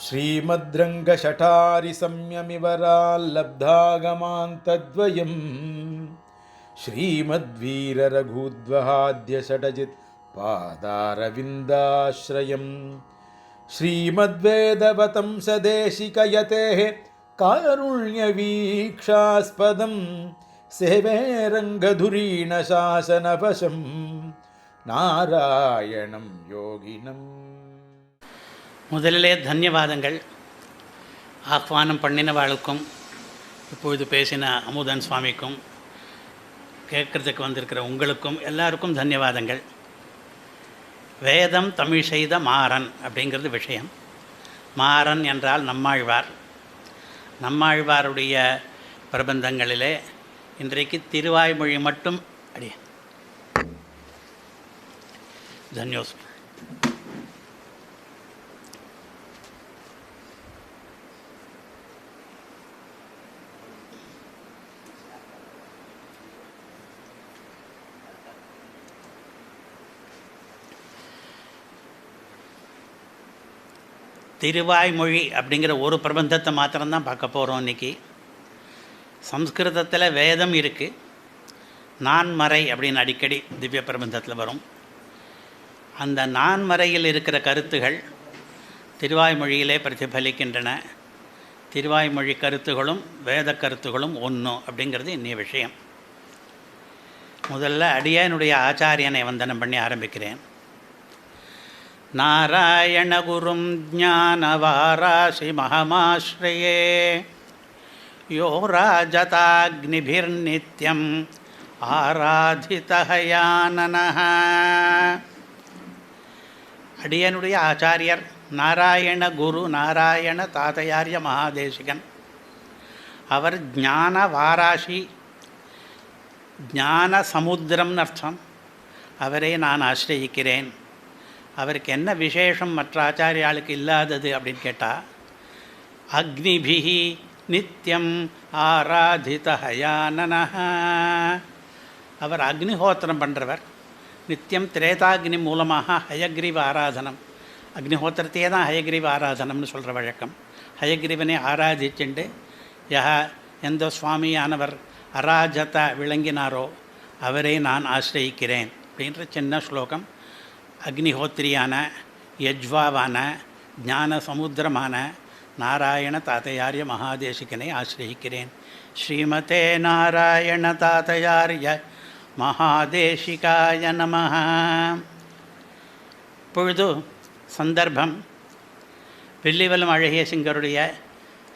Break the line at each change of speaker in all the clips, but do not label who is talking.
श्रीमद्रङ्गशठारिसंयमिवराल्लब्धागमान्तद्वयम् श्रीमद्वीररघूद्वहाद्यषटजित् पादारविन्दाश्रयम् श्रीमद्वेदवतंसदेशिकयतेः कारुण्यवीक्षास्पदं सेवे रङ्गधुरीणशासनवशं नारायणं योगिनम्.
முதலிலே தன்யவாதங்கள். ஆஹ்வானம் பண்ணினவாளுக்கும் இப்பொழுது பேசின அமுதன் சுவாமிக்கும் கேட்கறதுக்கு வந்திருக்கிற உங்களுக்கும் எல்லாருக்கும் தன்யவாதங்கள். வேதம் தமிழ் செய்த மாறன் அப்படிங்கிறது விஷயம். மாறன் என்றால் நம்மாழ்வார். நம்மாழ்வாருடைய பிரபந்தங்களிலே இன்றைக்கு திருவாய்மொழி மட்டும் அடிய தன்யோஸ். திருவாய்மொழி அப்படிங்கிற ஒரு பிரபந்தத்தை மாத்திரம்தான் பார்க்க போகிறோம் இன்றைக்கி. சம்ஸ்கிருதத்தில் வேதம் இருக்குது, நான்மறை அப்படின்னு அடிக்கடி திவ்ய பிரபந்தத்தில் வரும். அந்த நான்மறையில் இருக்கிற கருத்துகள் திருவாய்மொழியிலே பிரதிபலிக்கின்றன. திருவாய்மொழி கருத்துகளும் வேத கருத்துகளும் ஒன்று அப்படிங்கிறது இன்னைய விஷயம். முதல்ல அடியானுடைய ஆச்சாரியனை வந்தனம் பண்ணி ஆரம்பிக்கிறேன். நாராயணகுரும் ஞானவாராசி மகமாஸ்ரயே யோ ராஜதாக்னிபிர்நித்யம் ஆராதிதஹயானனஹ. அடியனுடைய ஆச்சாரியர் நாராயண குரு நாராயண தாதையாரிய மகாதேசிகன். அவர் ஞான வாராசி, ஞான சமுத்திரம்னு அர்த்தம். அவரை நான் ஆசிரியிக்கிறேன். அவருக்கு என்ன விசேஷம் மற்ற ஆச்சாரியாளுக்கு இல்லாதது அப்படின்னு கேட்டால், அக்னிபிஹி நித்யம் ஆராதிதஹயானனஹ. அவர் அக்னிஹோத்திரம் பண்ணுறவர். நித்தியம் திரேதாக்னி மூலமாக ஹயக்ரீவ ஆராதனம், அக்னிஹோத்திரத்தையே தான் ஹயக்ரீவ ஆராதனம்னு சொல்கிற வழக்கம். ஹயக்ரீவனை ஆராதிச்சுண்டு எந்த சுவாமியானவர் அராஜத விளங்கினாரோ அவரை நான் ஆசிரியிக்கிறேன் அப்படின்ற சின்ன ஸ்லோகம். அக்னிஹோத்திரியான, யஜ்வாவான, ஞான சமுத்திரமான நாராயண தாத்தையாரிய மகாதேசிகனை ஆசிரியிக்கிறேன். ஸ்ரீமதே நாராயண தாத்தையாரிய மகாதேசிகாய நமஹ. இப்பொழுது சந்தர்ப்பம் வில்லிவலம் அழகிய சிங்கருடைய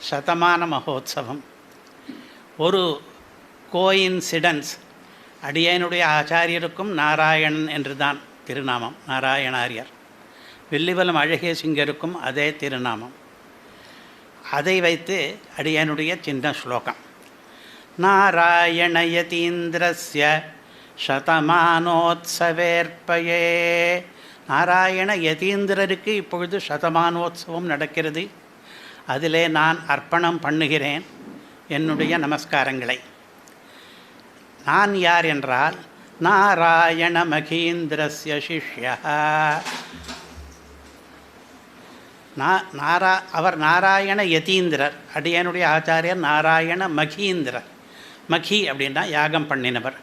சதமான மகோத்சவம். ஒரு கோயின்சிடன்ஸ், அடியனுடைய ஆச்சாரியருக்கும் நாராயணன் என்று தான் திருநாமம், நாராயணாரியர். வில்லிவலம் அழகிய சிங்கருக்கும் அதே திருநாமம். அதை வைத்து அடியனுடைய சின்ன ஸ்லோகம். நாராயணயதீந்திரஸ்ய சதமானோத்சவேற்பயே. நாராயண யதீந்திரருக்கு இப்பொழுது சதமானோத்சவம் நடக்கிறது. அதிலே நான் அர்ப்பணம் பண்ணுகிறேன் என்னுடைய நமஸ்காரங்களை. நான் யார் என்றால் நாராயண மகீந்திரஸ்ய சிஷ்யா. அவர் நாராயண யதீந்திரர். அடியனுடைய ஆச்சாரியர் நாராயண மகீந்திரர். மகி அப்படின்னா யாகம் பண்ணினவர்.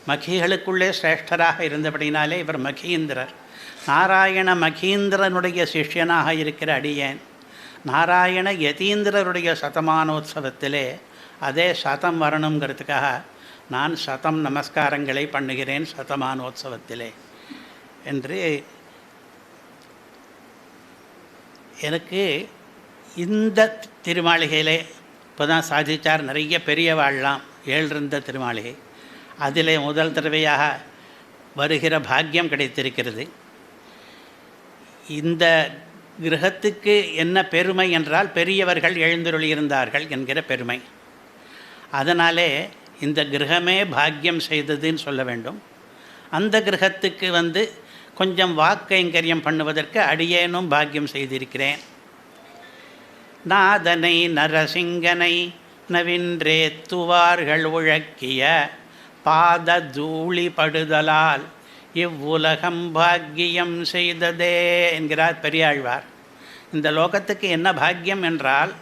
மகிகளுக்குள்ளே சிரேஷ்டராக இருந்தபடினாலே இவர் மகீந்திரர். நாராயண மகீந்திரனுடைய சிஷ்யனாக இருக்கிற அடியேன் நாராயண யதீந்திரருடைய சதமானோத்சவத்திலே அதே சதம் வரணுங்கிறதுக்காக நான் சதம் நமஸ்காரங்களை பண்ணுகிறேன் சதமானோத்சவத்திலே என்று. எனக்கு இந்த திருமாளிகையிலே இப்போ தான் சாதிச்சார். நிறைய பெரியவாழ்லாம் ஏழ்ந்த திருமாளிகை. அதிலே முதல் தடவையாக வருகிற பாக்கியம் கிடைத்திருக்கிறது. இந்த கிரகத்துக்கு என்ன பெருமை என்றால் பெரியவர்கள் எழுந்தருளியிருந்தார்கள் என்கிற பெருமை. அதனாலே இந்த கிரகமே பாக்கியம் செய்ததுன்னு சொல்ல வேண்டும். அந்த கிரகத்துக்கு கொஞ்சம் வாக்கைங்கரியம் பண்ணுவதற்கு அடியேனும் பாக்கியம் செய்திருக்கிறேன். நாதனை நரசிங்கனை நவின்றேத்துவார்கள் உழக்கிய பாத தூளி படுதலால் இவ்வுலகம் பாக்கியம் செய்ததே என்கிறார் பெரியாழ்வார். இந்த லோகத்துக்கு என்ன பாக்கியம் என்றால்,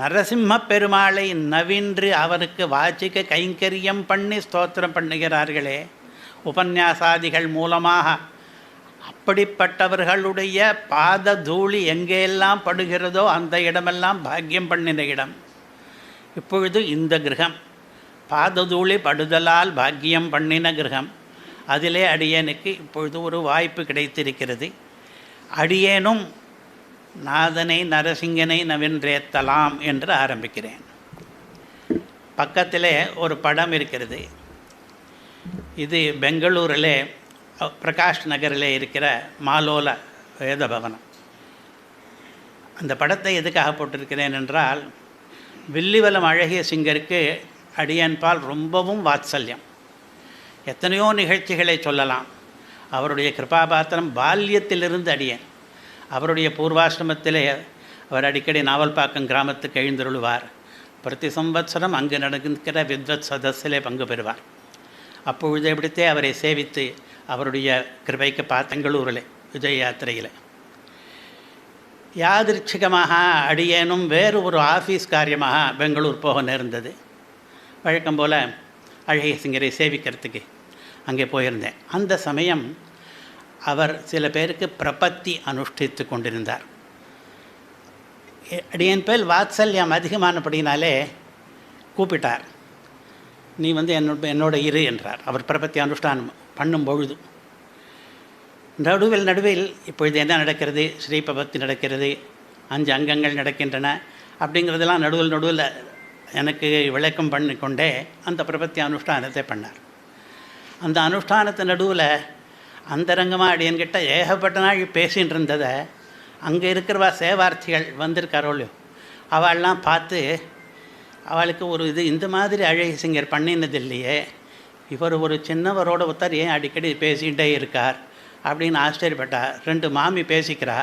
நரசிம்ம பெருமாளை நவின்று அவருக்கு வாச்சிக்க கைங்கரியம் பண்ணி ஸ்தோத்திரம் பண்ணுகிறார்களே உபன்யாசாதிகள் மூலமாக, அப்படிப்பட்டவர்களுடைய பாத தூளி எங்கெல்லாம் படுகிறதோ அந்த இடமெல்லாம் பாக்கியம் பண்ணின இடம். இப்பொழுது இந்த கிரகம் பாததூளி படுதலால் பாக்கியம் பண்ணின கிரகம். அதிலே அடியேனுக்கு இப்பொழுது ஒரு வாய்ப்பு கிடைத்திருக்கிறது. அடியேனும் நாதனை நரசிங்கனை நவின்றேத்தலாம் என்று ஆரம்பிக்கிறேன். பக்கத்திலே ஒரு படம் இருக்கிறது. இது பெங்களூரிலே பிரகாஷ் நகரிலே இருக்கிற மாலோல வேத பவனம். அந்த படத்தை எதுக்காக போட்டிருக்கிறேன் என்றால், வில்லிவலம் அழகிய சிங்கருக்கு அடியன்பால் ரொம்பவும் வாத்சல்யம். எத்தனையோ நிகழ்ச்சிகளை சொல்லலாம். அவருடைய கிருபாபாத்திரம் பால்யத்திலிருந்து அடியேன். அவருடைய பூர்வாசிரமத்திலே அவர் அடிக்கடி நாவல்பாக்கம் கிராமத்துக்கு எழுந்தருளுவார். பிரதி சம்வத்சரம் அங்கு நடக்கிற வித்வத் சதஸிலே பங்கு பெறுவார். அப்பொழுது எப்படித்தே அவரை சேவித்து அவருடைய கிருபைக்கு பெங்களூரில் விஜய் யாத்திரையில் யாதிருச்சிகமாக அடியேனும் வேறு ஒரு ஆஃபீஸ் காரியமாக பெங்களூர் போக நேர்ந்தது. வழக்கம் போல் அழகிய சிங்கரை சேவிக்கிறதுக்கு அங்கே போயிருந்தேன். அந்த சமயம் அவர் சில பேருக்கு பிரபத்தி அனுஷ்டித்து கொண்டிருந்தார். அடியேன் பேர் வாத்சல்யம் அதிகமானபடினாலே கூப்பிட்டார். நீ என்னோட இரு என்றார். அவர் பிரபத்தி அனுஷ்டானம் பண்ணும் பொழுது நடுவில் இப்பொழுது என்ன நடக்கிறது, ஸ்ரீபபக்தி நடக்கிறது, 5 அங்கங்கள் நடக்கின்றன அப்படிங்கிறதெல்லாம் நடுவில் எனக்கு விளக்கம் பண்ணிக்கொண்டே அந்த பிரபத்தி அனுஷ்டானத்தை பண்ணார். அந்த அனுஷ்டானத்தை நடுவில் அந்தரங்கமாக அடியன்கிட்ட ஏகப்பட்ட நாள் பேசின்னு இருந்ததை அங்கே இருக்கிறவா சேவார்த்திகள் வந்திருக்காரோ இல்லையோ அவள்லாம் பார்த்து, அவளுக்கு ஒரு இந்த மாதிரி அழகிய சிங்கர் பண்ணினது இல்லையே, இவர் ஒரு சின்னவரோட ஒருத்தர் ஏன் அடிக்கடி பேசிகிட்டே இருக்கார் அப்படின்னு ஆச்சரியப்பட்டார். 2 மாமி பேசிக்கிறா,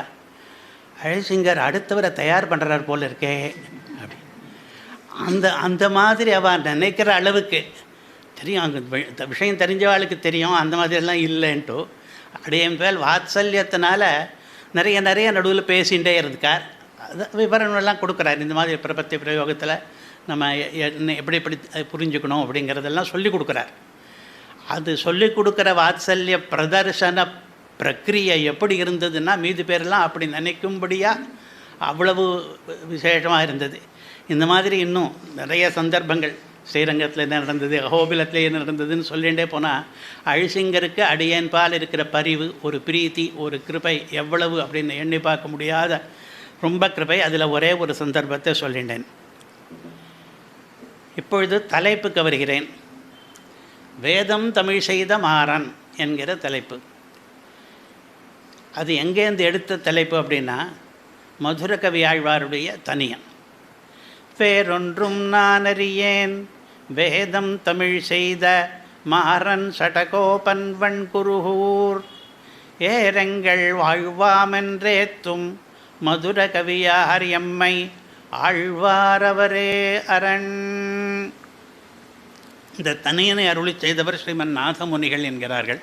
அழகிசிங்கர் அடுத்தவரை தயார் பண்ணுறார் போல் இருக்கே அப்படி. அந்த மாதிரி அவள் நினைக்கிற அளவுக்கு தெரியும். அங்கே விஷயம் தெரிஞ்சவாளுக்கு தெரியும், அந்த மாதிரியெல்லாம் இல்லைன்ட்டு அடியன் பேர் வாத்சல்யத்தினால நிறைய நடுவில் பேசிகிட்டே இருக்கார். அது விவரங்கள்லாம் கொடுக்குறார். இந்த மாதிரி பிரபத்தி பிரயோகத்தில் நம்ம எப்படி புரிஞ்சுக்கணும் அப்படிங்கிறதெல்லாம் சொல்லி கொடுக்குறார். அது சொல்லி கொடுக்குற வாத்சல்ய பிரதர்சன பிரக்ரியை எப்படி இருந்ததுன்னா, மீது பேரெல்லாம் அப்படி நினைக்கும்படியாக அவ்வளவு விசேஷமாக இருந்தது. இந்த மாதிரி இன்னும் நிறைய சந்தர்ப்பங்கள் ஸ்ரீரங்கத்தில் என்ன நடந்தது, அஹோபிலத்தில் என்ன நடந்ததுன்னு சொல்லிகிட்டே போனால், அழிசிங்கருக்கு அடியேன்பால் இருக்கிற பரிவு, ஒரு பிரீத்தி, ஒரு கிருபை எவ்வளவு அப்படின்னு எண்ணி பார்க்க முடியாத ரொம்ப கிருபை. அதில் ஒரே ஒரு சந்தர்ப்பத்தை சொல்லிட்டேன். இப்பொழுது தலைப்புக்கு வருகிறேன். வேதம் தமிழ் செய்த மாறன் என்கிற தலைப்பு. அது எங்கேருந்து எடுத்த தலைப்பு அப்படின்னா, மதுர கவி ஆழ்வாருடைய தனியன். வேறொன்றும் நான் அறியேன் வேதம் தமிழ் செய்த மாறன் சடகோபன் வண்குருகூர் ஏரங்கள் வாழ்வாமென்றேத்தும் மதுர கவியார் எம்மை ஆழ்வாரவரே அரண். இந்த தனியனை அருளி செய்தவர் ஸ்ரீமன் நாதமுனிகள் என்கிறார்கள்.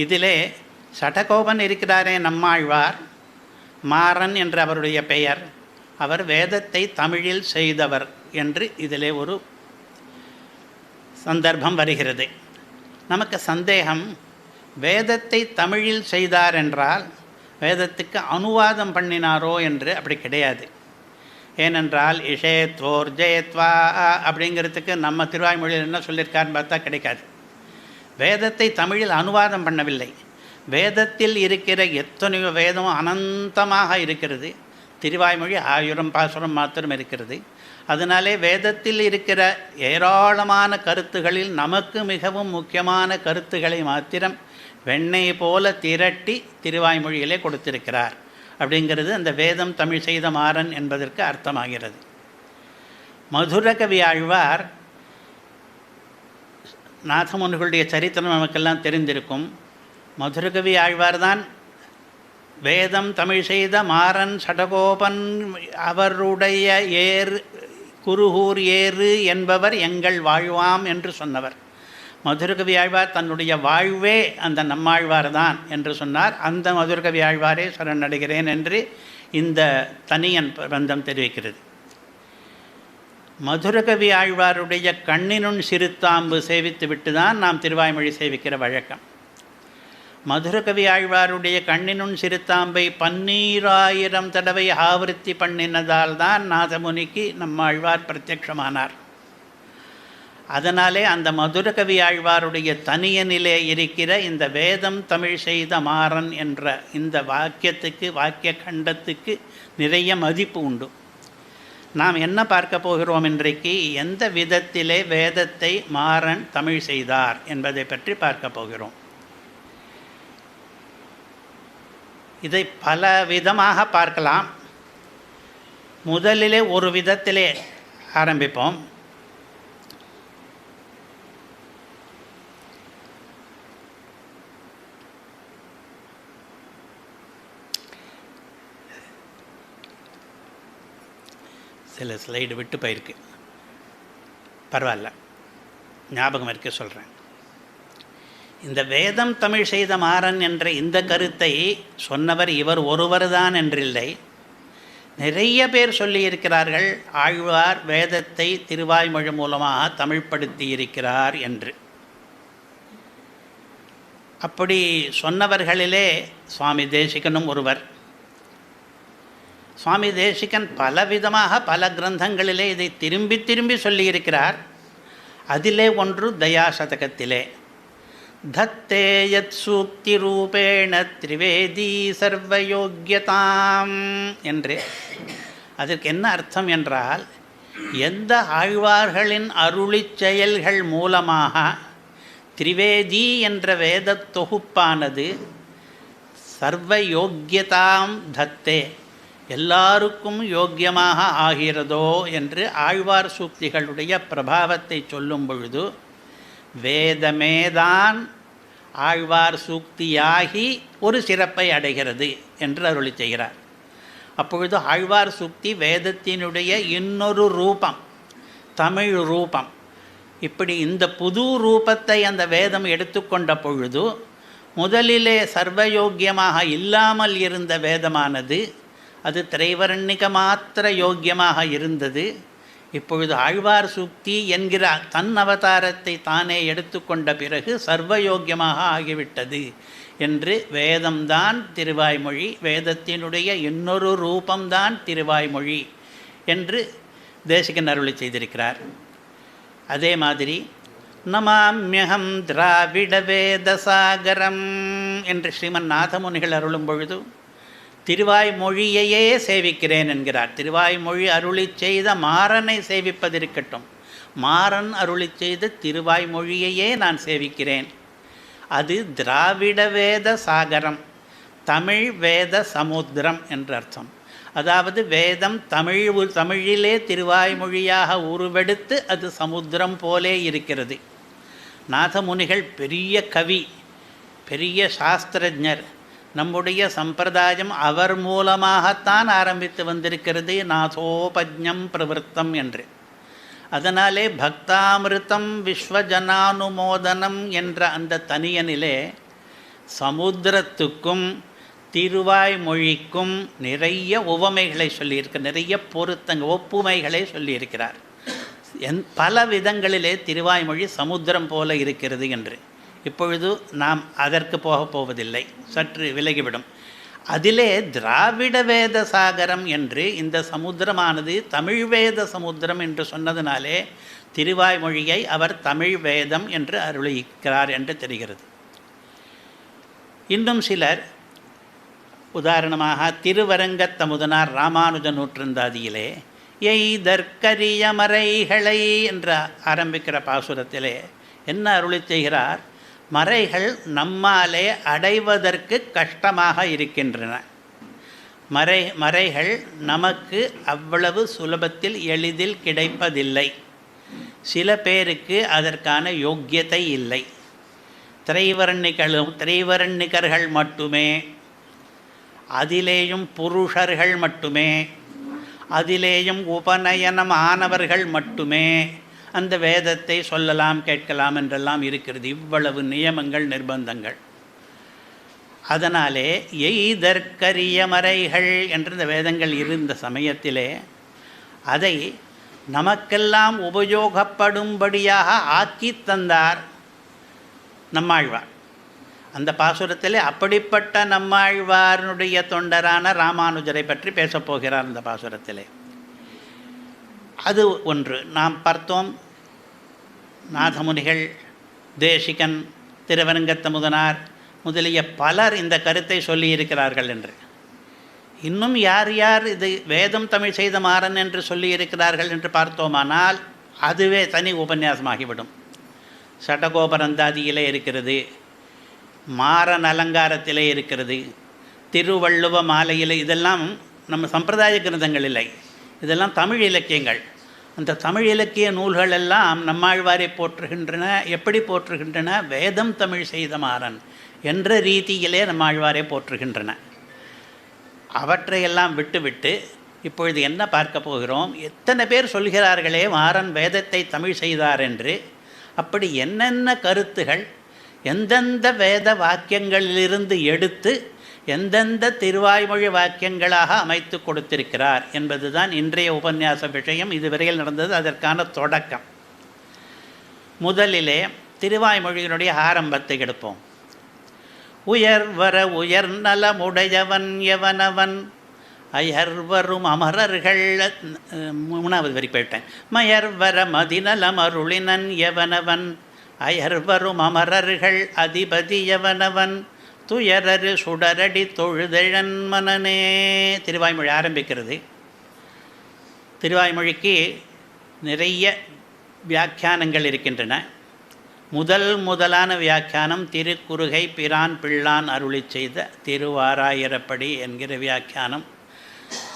இதிலே சடகோபன் இருக்கிறாரே நம்மாழ்வார், மாறன் என்ற அவருடைய பெயர். அவர் வேதத்தை தமிழில் செய்தவர் என்று இதிலே ஒரு சந்தர்ப்பம் வருகிறது. நமக்கு சந்தேகம், வேதத்தை தமிழில் செய்தார் என்றால் வேதத்துக்கு அனுவாதம் பண்ணினாரோ என்று. அப்படி கிடையாது. ஏனென்றால் இஷேத்வோர் ஜெயத்வா அப்படிங்கிறதுக்கு நம்ம திருவாய்மொழியில் என்ன சொல்லியிருக்காருன்னு பார்த்தா கிடைக்காது. வேதத்தை தமிழில் அனுவாதம் பண்ணவில்லை. வேதத்தில் இருக்கிற எத்தனையோ வேதம் அனந்தமாக இருக்கிறது. திருவாய்மொழி 1000 பாசுரம் மாத்திரம் இருக்கிறது. அதனாலே வேதத்தில் இருக்கிற ஏராளமான கருத்துகளில் நமக்கு மிகவும் முக்கியமான கருத்துக்களை மாத்திரம் வெண்ணெய் போல திரட்டி திருவாய்மொழியிலே கொடுத்திருக்கிறார் அப்படிங்கிறது அந்த வேதம் தமிழ் செய்த மாறன் என்பதற்கு அர்த்தமாகிறது. மதுர கவி ஆழ்வார், நாதமுனிகளுடைய சரித்திரம் நமக்கெல்லாம் தெரிந்திருக்கும். மதுரகவி ஆழ்வார் தான் வேதம் தமிழ் செய்த மாறன் சடகோபன் அவருடைய குருகூர் ஏறு என்பவர் எங்கள் வாழ்வாம் என்று சொன்னவர். மதுரகவி ஆழ்வார் தன்னுடைய வாழ்வே அந்த நம்மாழ்வார் தான் என்று சொன்னார். அந்த மதுரகவி ஆழ்வாரே சரணடைகிறேன் என்று இந்த தனியன் பந்தம் தெரிவிக்கிறது. மதுரகவி ஆழ்வாருடைய கண்ணினுள் சிறுத்தாம்பு சேவித்து விட்டு தான் நாம் திருவாய்மொழி சேவிக்கிற வழக்கம். மதுரகவி ஆழ்வாருடைய கண்ணினுள் சிறுத்தாம்பை 12000 தடவை ஆவர்த்தி பண்ணினதால் தான் நாதமுனிக்கு நம்மாழ்வார் பிரத்யக்ஷமானார். அதனாலே அந்த மதுரகவி ஆழ்வாருடைய தனியனிலே இருக்கிற இந்த வேதம் தமிழ் செய்த மாறன் என்ற இந்த வாக்கியத்துக்கு, வாக்கிய கண்டத்துக்கு நிறைய மதிப்பு உண்டு. நாம் என்ன பார்க்க போகிறோம் இன்றைக்கு? எந்த விதத்திலே வேதத்தை மாறன் தமிழ் செய்தார் என்பதை பற்றி பார்க்க போகிறோம். இதை பல விதமாக பார்க்கலாம். முதலிலே ஒரு விதத்திலே ஆரம்பிப்போம். சில ஸ்லைடு விட்டு போயிருக்கு, பரவாயில்ல, ஞாபகம் இருக்க சொல்கிறேன். இந்த வேதம் தமிழ் செய்த மாறன் என்ற இந்த கருத்தை சொன்னவர் இவர் ஒருவர் தான் என்றில்லை, நிறைய பேர் சொல்லியிருக்கிறார்கள். ஆழ்வார் வேதத்தை திருவாய்மொழி மூலமாக தமிழ்படுத்தி இருக்கிறார் என்று. அப்படி சொன்னவர்களிலே சுவாமி தேசிகனும் ஒருவர். சுவாமி தேசிகன் பலவிதமாக பல கிரந்தங்களிலே இதை திரும்பி திரும்பி சொல்லியிருக்கிறார். அதிலே ஒன்று தயாசதகத்திலே தத்தே யத் சூக்தி ரூபேண திரிவேதி சர்வயோக்கியதாம் என்று. அதற்கு என்ன அர்த்தம் என்றால், எந்த ஆழ்வார்களின் அருளிச் செயல்கள் மூலமாக திரிவேதி என்ற வேத தொகுப்பானது சர்வயோக்கியதாம் தத்தே, எல்லாருக்கும் யோக்கியமாக ஆகிறதோ என்று ஆழ்வார் சூக்திகளுடைய பிரபாவத்தை சொல்லும் பொழுது, வேதமேதான் ஆழ்வார் சூக்தியாகி ஒரு சிறப்பை அடைகிறது என்று அருளி செய்கிறார். அப்பொழுது ஆழ்வார் சூக்தி வேதத்தினுடைய இன்னொரு ரூபம், தமிழ் ரூபம். இப்படி இந்த புது ரூபத்தை அந்த வேதம் எடுத்துக்கொண்ட பொழுது, முதலிலே சர்வயோக்கியமாக இல்லாமல் இருந்த வேதமானது அது திரைவர்ணிக மாத்திர யோக்கியமாக இருந்தது. இப்பொழுது ஆழ்வார் சூக்தி என்கிற தன் அவதாரத்தை தானே எடுத்துக்கொண்ட பிறகு சர்வயோக்கியமாக ஆகிவிட்டது என்று வேதம்தான் திருவாய்மொழி, வேதத்தினுடைய இன்னொரு ரூபம்தான் திருவாய்மொழி என்று தேசிகன் அருளி செய்திருக்கிறார். அதே மாதிரி நமாம்யகம் திராவிட வேதசாகரம் என்று ஸ்ரீமன் நாதமுனிகள் அருளும் பொழுது திருவாய்மொழியையே சேவிக்கிறேன் என்கிறார். திருவாய்மொழி அருளி செய்த மாறனை சேவிப்பதிருக்கட்டும், மாறன் அருளி செய்த திருவாய்மொழியையே நான் சேவிக்கிறேன். அது திராவிட வேத சாகரம், தமிழ் வேத சமுத்திரம் என்று அர்த்தம். அதாவது வேதம் தமிழிலே திருவாய்மொழியாக உருவெடுத்து அது சமுத்திரம் போலே இருக்கிறது. நாதமுனிகள் பெரிய கவி, பெரிய சாஸ்திரஜர். நம்முடைய சம்பிரதாயம் அவர் மூலமாகத்தான் ஆரம்பித்து வந்திருக்கிறது, நாதோபஜ்ஞம் பிரவருத்தம் என்று. அதனாலே பக்தாமிருத்தம் விஸ்வஜனானுமோதனம் என்ற அந்த தனியனிலே சமுத்திரத்துக்கும் திருவாய்மொழிக்கும் நிறைய உவமைகளை சொல்லியிருக்க, நிறைய ஒப்புமைகளை சொல்லியிருக்கிறார். பல விதங்களிலே திருவாய்மொழி சமுத்திரம் போல இருக்கிறது என்று. இப்பொழுது நாம் அதற்கு போவதில்லை, சற்று விலகிவிடும். அதிலே திராவிட வேத சாகரம் என்று இந்த சமுத்திரமானது தமிழ் வேத சமுத்திரம் என்று சொன்னதினாலே திருவாய்மொழியை அவர் தமிழ் வேதம் என்று அருளிக்கிறார் என்று தெரிகிறது. இன்னும் சிலர், உதாரணமாக திருவரங்கத்தமுதனார் ராமானுஜ நூற்றந்தாதியிலே எய்தற்கரிய மறைகளை என்று ஆரம்பிக்கிற பாசுரத்திலே என்ன அருளி செய்கிறார்? மறைகள் நம்மாலே அடைவதற்கு கஷ்டமாக இருக்கின்றன. மறைகள் நமக்கு அவ்வளவு சுலபத்தில் எளிதில் கிடைப்பதில்லை. சில பேருக்கு அதற்கான யோக்கியத்தை இல்லை. திரைவர்ணிகர்கள் மட்டுமே, அதிலேயும் புருஷர்கள் மட்டுமே, அதிலேயும் உபநயனம் ஆனவர்கள் மட்டுமே அந்த வேதத்தை சொல்லலாம் கேட்கலாம் என்றெல்லாம் இருக்கிறது. இவ்வளவு நியமங்கள் நிர்பந்தங்கள். அதனாலே எய்தற்கரிய மறைகள் என்ற இந்த வேதங்கள் இருந்த சமயத்திலே அதை நமக்கெல்லாம் உபயோகப்படும்படியாக ஆக்கி தந்தார் நம்மாழ்வார். அந்த பாசுரத்திலே அப்படிப்பட்ட நம்மாழ்வாருடைய தொண்டரான ராமானுஜரை பற்றி பேசப்போகிறார் அந்த பாசுரத்திலே. அது ஒன்று. நாம் பார்த்தோம், நாதமுனிகள், தேசிகன், திருவரங்கத்தமுதனார் முதலிய பலர் இந்த கருத்தை சொல்லியிருக்கிறார்கள் என்று. இன்னும் யார் யார் இது வேதம் தமிழ் செய்த மாறன் என்று சொல்லியிருக்கிறார்கள் என்று பார்த்தோமானால் அதுவே தனி உபன்யாசமாகிவிடும். சடகோபரந்தாதியிலே இருக்கிறது, மாறன் அலங்காரத்திலே இருக்கிறது, திருவள்ளுவ மாலையிலே, இதெல்லாம் நம்ம சம்பிரதாய கிரந்தங்கள் இல்லை, இதெல்லாம் தமிழ் இலக்கியங்கள். அந்த தமிழ் இலக்கிய நூல்கள் எல்லாம் நம்மாழ்வாரை போற்றுகின்றன. எப்படி போற்றுகின்றன? வேதம் தமிழ் செய்த மாறன் என்ற ரீதியிலே நம்மாழ்வாரை போற்றுகின்றன. அவற்றையெல்லாம் விட்டுவிட்டு இப்பொழுது என்ன பார்க்க போகிறோம்? எத்தனை பேர் சொல்கிறார்களே மாறன் வேதத்தை தமிழ் செய்தார் என்று. அப்படி என்னென்ன கருத்துகள் எந்தெந்த வேத வாக்கியங்களிலிருந்து எடுத்து எந்தெந்த திருவாய்மொழி வாக்கியங்களாக அமைத்து கொடுத்திருக்கிறார் என்பதுதான் இன்றைய உபன்யாச விஷயம். இதுவரையில் நடந்தது அதற்கான தொடக்கம். முதலிலே திருவாய்மொழியினுடைய ஆரம்பத்தை எடுப்போம். உயர்வர உயர்நலமுடையவன் எவனவன் அயர்வரும் அமரர்கள், மூணாவது வரி போயிட்டேன். மயர்வர மதிநலம் அருளினன் எவனவன் அயர்வரும் அமரர்கள் அதிபதி எவனவன் துயரரு சுடரடி தொழுதழன் மனனே. திருவாய்மொழி ஆரம்பிக்கிறது. திருவாய்மொழிக்கு நிறைய வியாக்கியானங்கள் இருக்கின்றன. முதலான வியாக்கியானம் திருக்குறுகை பிரான் பிள்ளான் அருளி செய்த திருவாராயிரப்படி என்கிற வியாக்கியானம்.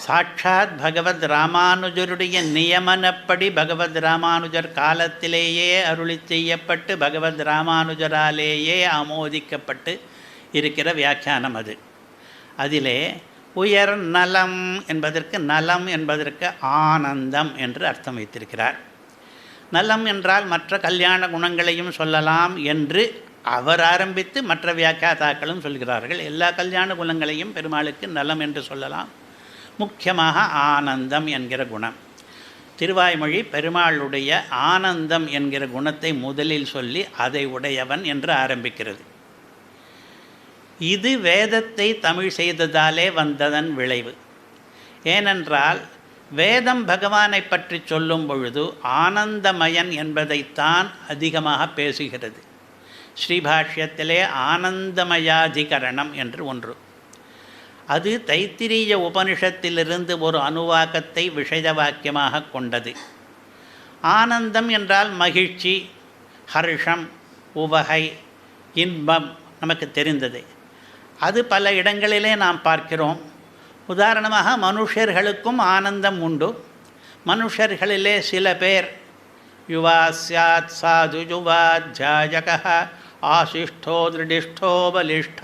சாட்சாத் பகவத் ராமானுஜருடைய நியமனப்படி பகவத் ராமானுஜர் காலத்திலேயே அருளி செய்யப்பட்டு பகவத் ராமானுஜராலேயே ஆமோதிக்கப்பட்டு இருக்கிற வியாக்கியானம் அது. அதிலே உயர் நலம் என்பதற்கு நலம் என்பதற்கு ஆனந்தம் என்று அர்த்தம் வைத்திருக்கிறார். நலம் என்றால் மற்ற கல்யாண குணங்களையும் சொல்லலாம் என்று அவர் ஆரம்பித்து மற்ற வியாக்கியாதாக்களும் சொல்கிறார்கள். எல்லா கல்யாண குணங்களையும் பெருமாளுக்கு நலம் என்று சொல்லலாம். முக்கியமாக ஆனந்தம் என்கிற குணம். திருவாய்மொழி பெருமாளுடைய ஆனந்தம் என்கிற குணத்தை முதலில் சொல்லி அதை உடையவன் என்று ஆரம்பிக்கிறது. இது வேதத்தை தமிழ் செய்ததாலே வந்ததன் விளைவு. ஏனென்றால் வேதம் பகவானை பற்றி சொல்லும் பொழுது ஆனந்தமயன் என்பதைத்தான் அதிகமாக பேசுகிறது. ஸ்ரீபாஷ்யத்திலே ஆனந்தமயாதிகரணம் என்று ஒன்று. அது தைத்திரிய உபனிஷத்திலிருந்து ஒரு அணுவாக்கத்தை விஷய வாக்கியமாக கொண்டது. ஆனந்தம் என்றால் மகிழ்ச்சி, ஹர்ஷம், உவகை, இன்பம் நமக்கு தெரிந்தது. அது பல இடங்களிலே நாம் பார்க்கிறோம். உதாரணமாக மனுஷர்களுக்கும் ஆனந்தம் உண்டு. மனுஷர்களிலே சில பேர் யுவா ஸ்யாத் சாது யுவாத்யாயக ஆசிஷ்டோ திருடிஷ்டோ பலிஷ்ட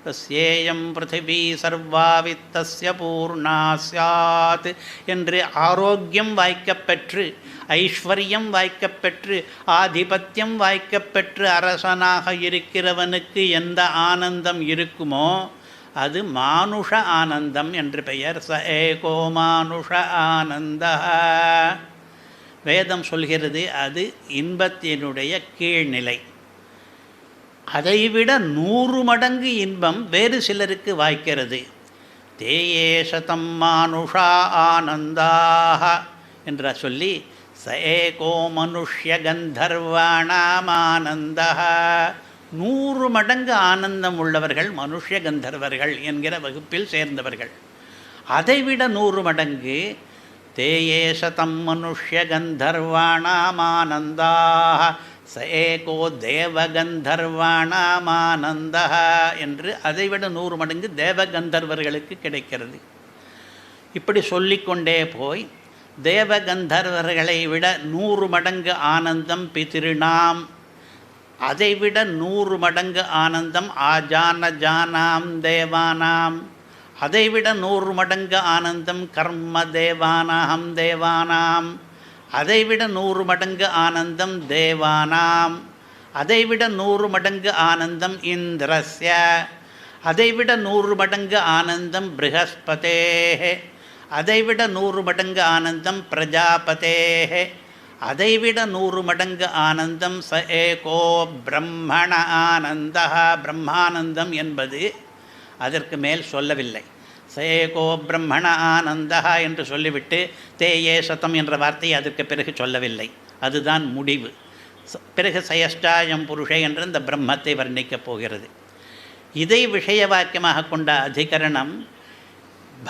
தஸ்யேயம் பிருத்திவி சர்வா வித்தஸ்ய பூர்ணா ஸ்யாத் என்று ஆரோக்கியம் வாய்க்கப்பெற்று ஐஸ்வர்யம் வாய்க்கப்பெற்று ஆதிபத்தியம் வாய்க்கப்பெற்று அரசனாக இருக்கிறவனுக்கு எந்த ஆனந்தம் இருக்குமோ அது மானுஷ ஆனந்தம் என்று பெயர். ச ஏகோ மானுஷ ஆனந்த. வேதம் சொல்கிறது அது இன்பத்தினுடைய கீழ்நிலை. அதைவிட 100 மடங்கு இன்பம் வேறு சிலருக்கு வாய்க்கிறது. தேயே சதம் மானுஷா ஆனந்தாக என்று சொல்லி ச ஏகோ மனுஷ்ய கந்தர்வாணாம் ஆனந்தா. 100 மடங்கு ஆனந்தம் உள்ளவர்கள் மனுஷ்ய கந்தர்வர்கள் என்கிற வகுப்பில் சேர்ந்தவர்கள். அதைவிட 100 மடங்கு தேயே சதம் மனுஷ்ய கந்தர்வாணாம் ஆனந்தாக ச ஏகோ தேவகந்தர்வாணாம் ஆனந்தா என்று அதைவிட 100 மடங்கு தேவகந்தர்வர்களுக்கு கிடைக்கிறது. இப்படி சொல்லிக்கொண்டே போய் தேவகந்தர்வர்களை விட 100 மடங்கு ஆனந்தம் பிதிருணாம், அதைவிட 100 மடங்கு ஆனந்தம் ஆஜான ஜானாம் தேவானாம், அதைவிட 100 மடங்கு ஆனந்தம் கர்ம தேவானாம் தேவானாம், அதைவிட 100 மடங்கு ஆனந்தம் தேவானாம், அதைவிட 100 மடங்கு ஆனந்தம் இந்திரஸ்ய, அதைவிட 100 மடங்கு ஆனந்தம் ப்ரஹஸ்பதேஹ, அதைவிட 100 மடங்கு ஆனந்தம் பிரஜாபதேஹ, அதைவிட 100 மடங்கு ஆனந்தம் ச ஏகோ பிரம்மண ஆனந்தா. பிரம்மானந்தம் என்பது அதற்கு மேல் சொல்லவில்லை. சேகோ பிரம்மண ஆனந்தா என்று சொல்லிவிட்டு தேயே சதம் என்ற வார்த்தையை அதற்கு பிறகு சொல்லவில்லை. அதுதான் முடிவு. பிறகு சயஷ்டாயம் புருஷே என்று இந்த பிரம்மத்தை வர்ணிக்கப் போகிறது. இதை விஷய வாக்கியமாக கொண்ட அதிகரணம்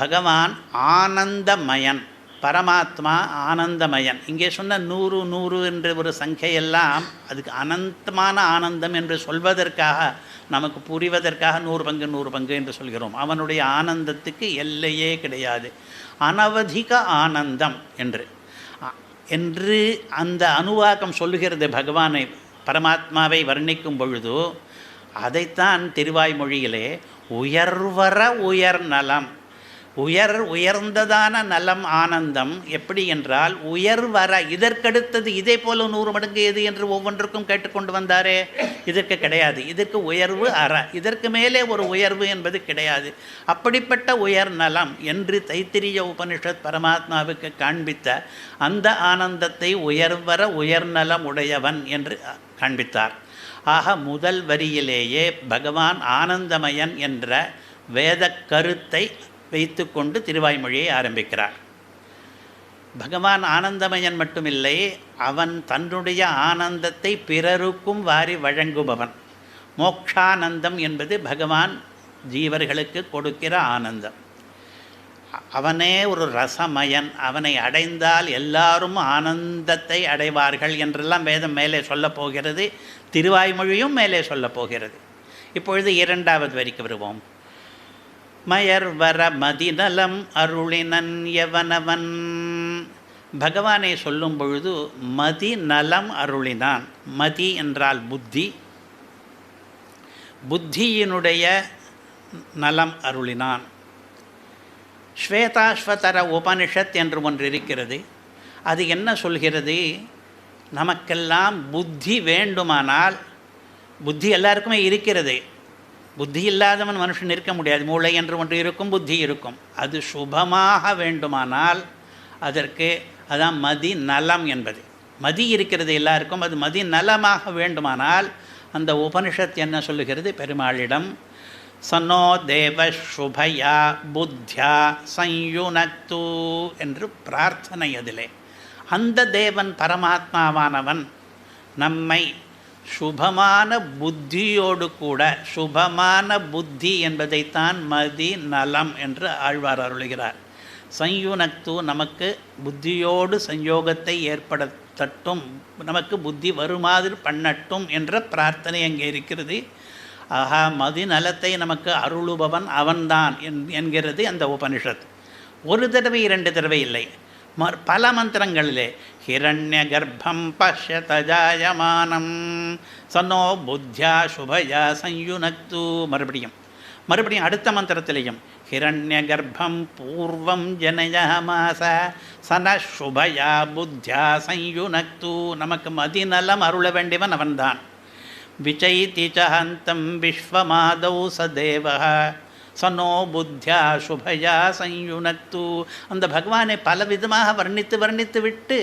பகவான் ஆனந்தமயன், பரமாத்மா ஆனந்தமயன். இங்கே சொன்ன 100 100 என்ற ஒரு சங்கையெல்லாம் அதுக்கு அனந்தமான ஆனந்தம் என்று சொல்வதற்காக, நமக்கு புரிவதற்காக 100 பங்கு 100 பங்கு என்று சொல்கிறோம். அவனுடைய ஆனந்தத்துக்கு எல்லையே கிடையாது. அனவதிக ஆனந்தம் என்று அந்த அனுவாக்கம் சொல்லுகிறது. பகவானை, பரமாத்மாவை வர்ணிக்கும் பொழுது அதைத்தான் திருவாய்மொழியிலே உயர்வர உயர்நலம், உயர்ந்ததான நலம் ஆனந்தம். எப்படி என்றால் உயர்வர, இதற்கடுத்தது இதே போல 100 மடங்கு எது என்று ஒவ்வொன்றுக்கும் கேட்டுக்கொண்டு வந்தாரே, இதற்கு கிடையாது. இதற்கு உயர்வு அற, இதற்கு மேலே ஒரு உயர்வு என்பது கிடையாது. அப்படிப்பட்ட உயர் நலம் என்று தைத்திரிய உபனிஷத் பரமாத்மாவுக்கு காண்பித்த அந்த ஆனந்தத்தை உயர்வர உயர்நலம் உடையவன் என்று காண்பித்தார். ஆக முதல் வரியிலேயே பகவான் ஆனந்தமயன் என்ற வேத கருத்தை வைத்து கொண்டு திருவாய்மொழியை ஆரம்பிக்கிறார். பகவான் ஆனந்தமயன் மட்டுமில்லை, அவன் தன்னுடைய ஆனந்தத்தை பிறருக்கும் வாரி வழங்குபவன். மோக்ஷானந்தம் என்பது பகவான் ஜீவர்களுக்கு கொடுக்கிற ஆனந்தம். அவனே ஒரு ரசமயன், அவனை அடைந்தால் எல்லாரும் ஆனந்தத்தை அடைவார்கள் என்றெல்லாம் வேதம் மேலே சொல்லப் போகிறது. திருவாய்மொழியும் மேலே சொல்லப் போகிறது. இப்பொழுது 2வது வரிக்கு வருவோம். மயர்வர மதிநலம் அருளினன் எவனவன். பகவானை சொல்லும் பொழுது மதி நலம் அருளினான். மதி என்றால் புத்தி, புத்தியினுடைய நலம் அருளினான். ஸ்வேதாஸ்வதர உபனிஷத் என்று ஒன்று இருக்கிறது. அது என்ன சொல்கிறது? நமக்கெல்லாம் புத்தி வேண்டுமானால், புத்தி எல்லாருக்குமே இருக்கிறது, புத்தி இல்லாதவன் மனுஷன் இருக்க முடியாது. மூளை என்று ஒன்று இருக்கும், புத்தி இருக்கும். அது சுபமாக வேண்டுமானால் அதற்கு அதான் மதி நலம் என்பது. மதி இருக்கிறது எல்லாருக்கும், அது மதி நலமாக வேண்டுமானால் அந்த உபனிஷத் என்ன சொல்லுகிறது? பெருமாளிடம் சன்னோ தேவ சுபயா புத்தியா சயுனக்து என்று பிரார்த்தனை. அதிலே அந்த தேவன் பரமாத்மாவானவன் நம்மை சுபமான புத்தியோடு கூட, சுபமான புத்தி என்பதைத்தான் மதி நலம் என்று ஆழ்வார் அருளுகிறார். சயுனக்து நமக்கு புத்தியோடு சஞ்சோகத்தை ஏற்படுத்தட்டும், நமக்கு புத்தி வருமாறு பண்ணட்டும் என்ற பிரார்த்தனை அங்கே இருக்கிறது. ஆஹா, மதி நலத்தை நமக்கு அருளுபவன் அவன்தான் என்கிறது அந்த உபனிஷத். ஒரு தடவை 2 தடவை இல்லை, பல மந்திரங்களிலே ஹிரண்ய கர்ப்பம் பஷ்யத ஜாயமானம் சன்னோ புத்தியா சுபயா சயுனக்து. மறுபடியும் அடுத்த மந்திரத்திலையும் ஹிரண்ய கர்ப்பம் பூர்வம் ஜனயமாச சன சுபயா புத்தியா சயுனக்து. நமக்கு மதிநலம் அருள வேண்டியவன் அவன்தான். விசைதி சஹந்தம் விஸ்வமாதௌ சதேவஹ சனோ புத்தியா சுபயா சயுனக்து. அந்த பகவானை பலவிதமாக வர்ணித்து விட்டு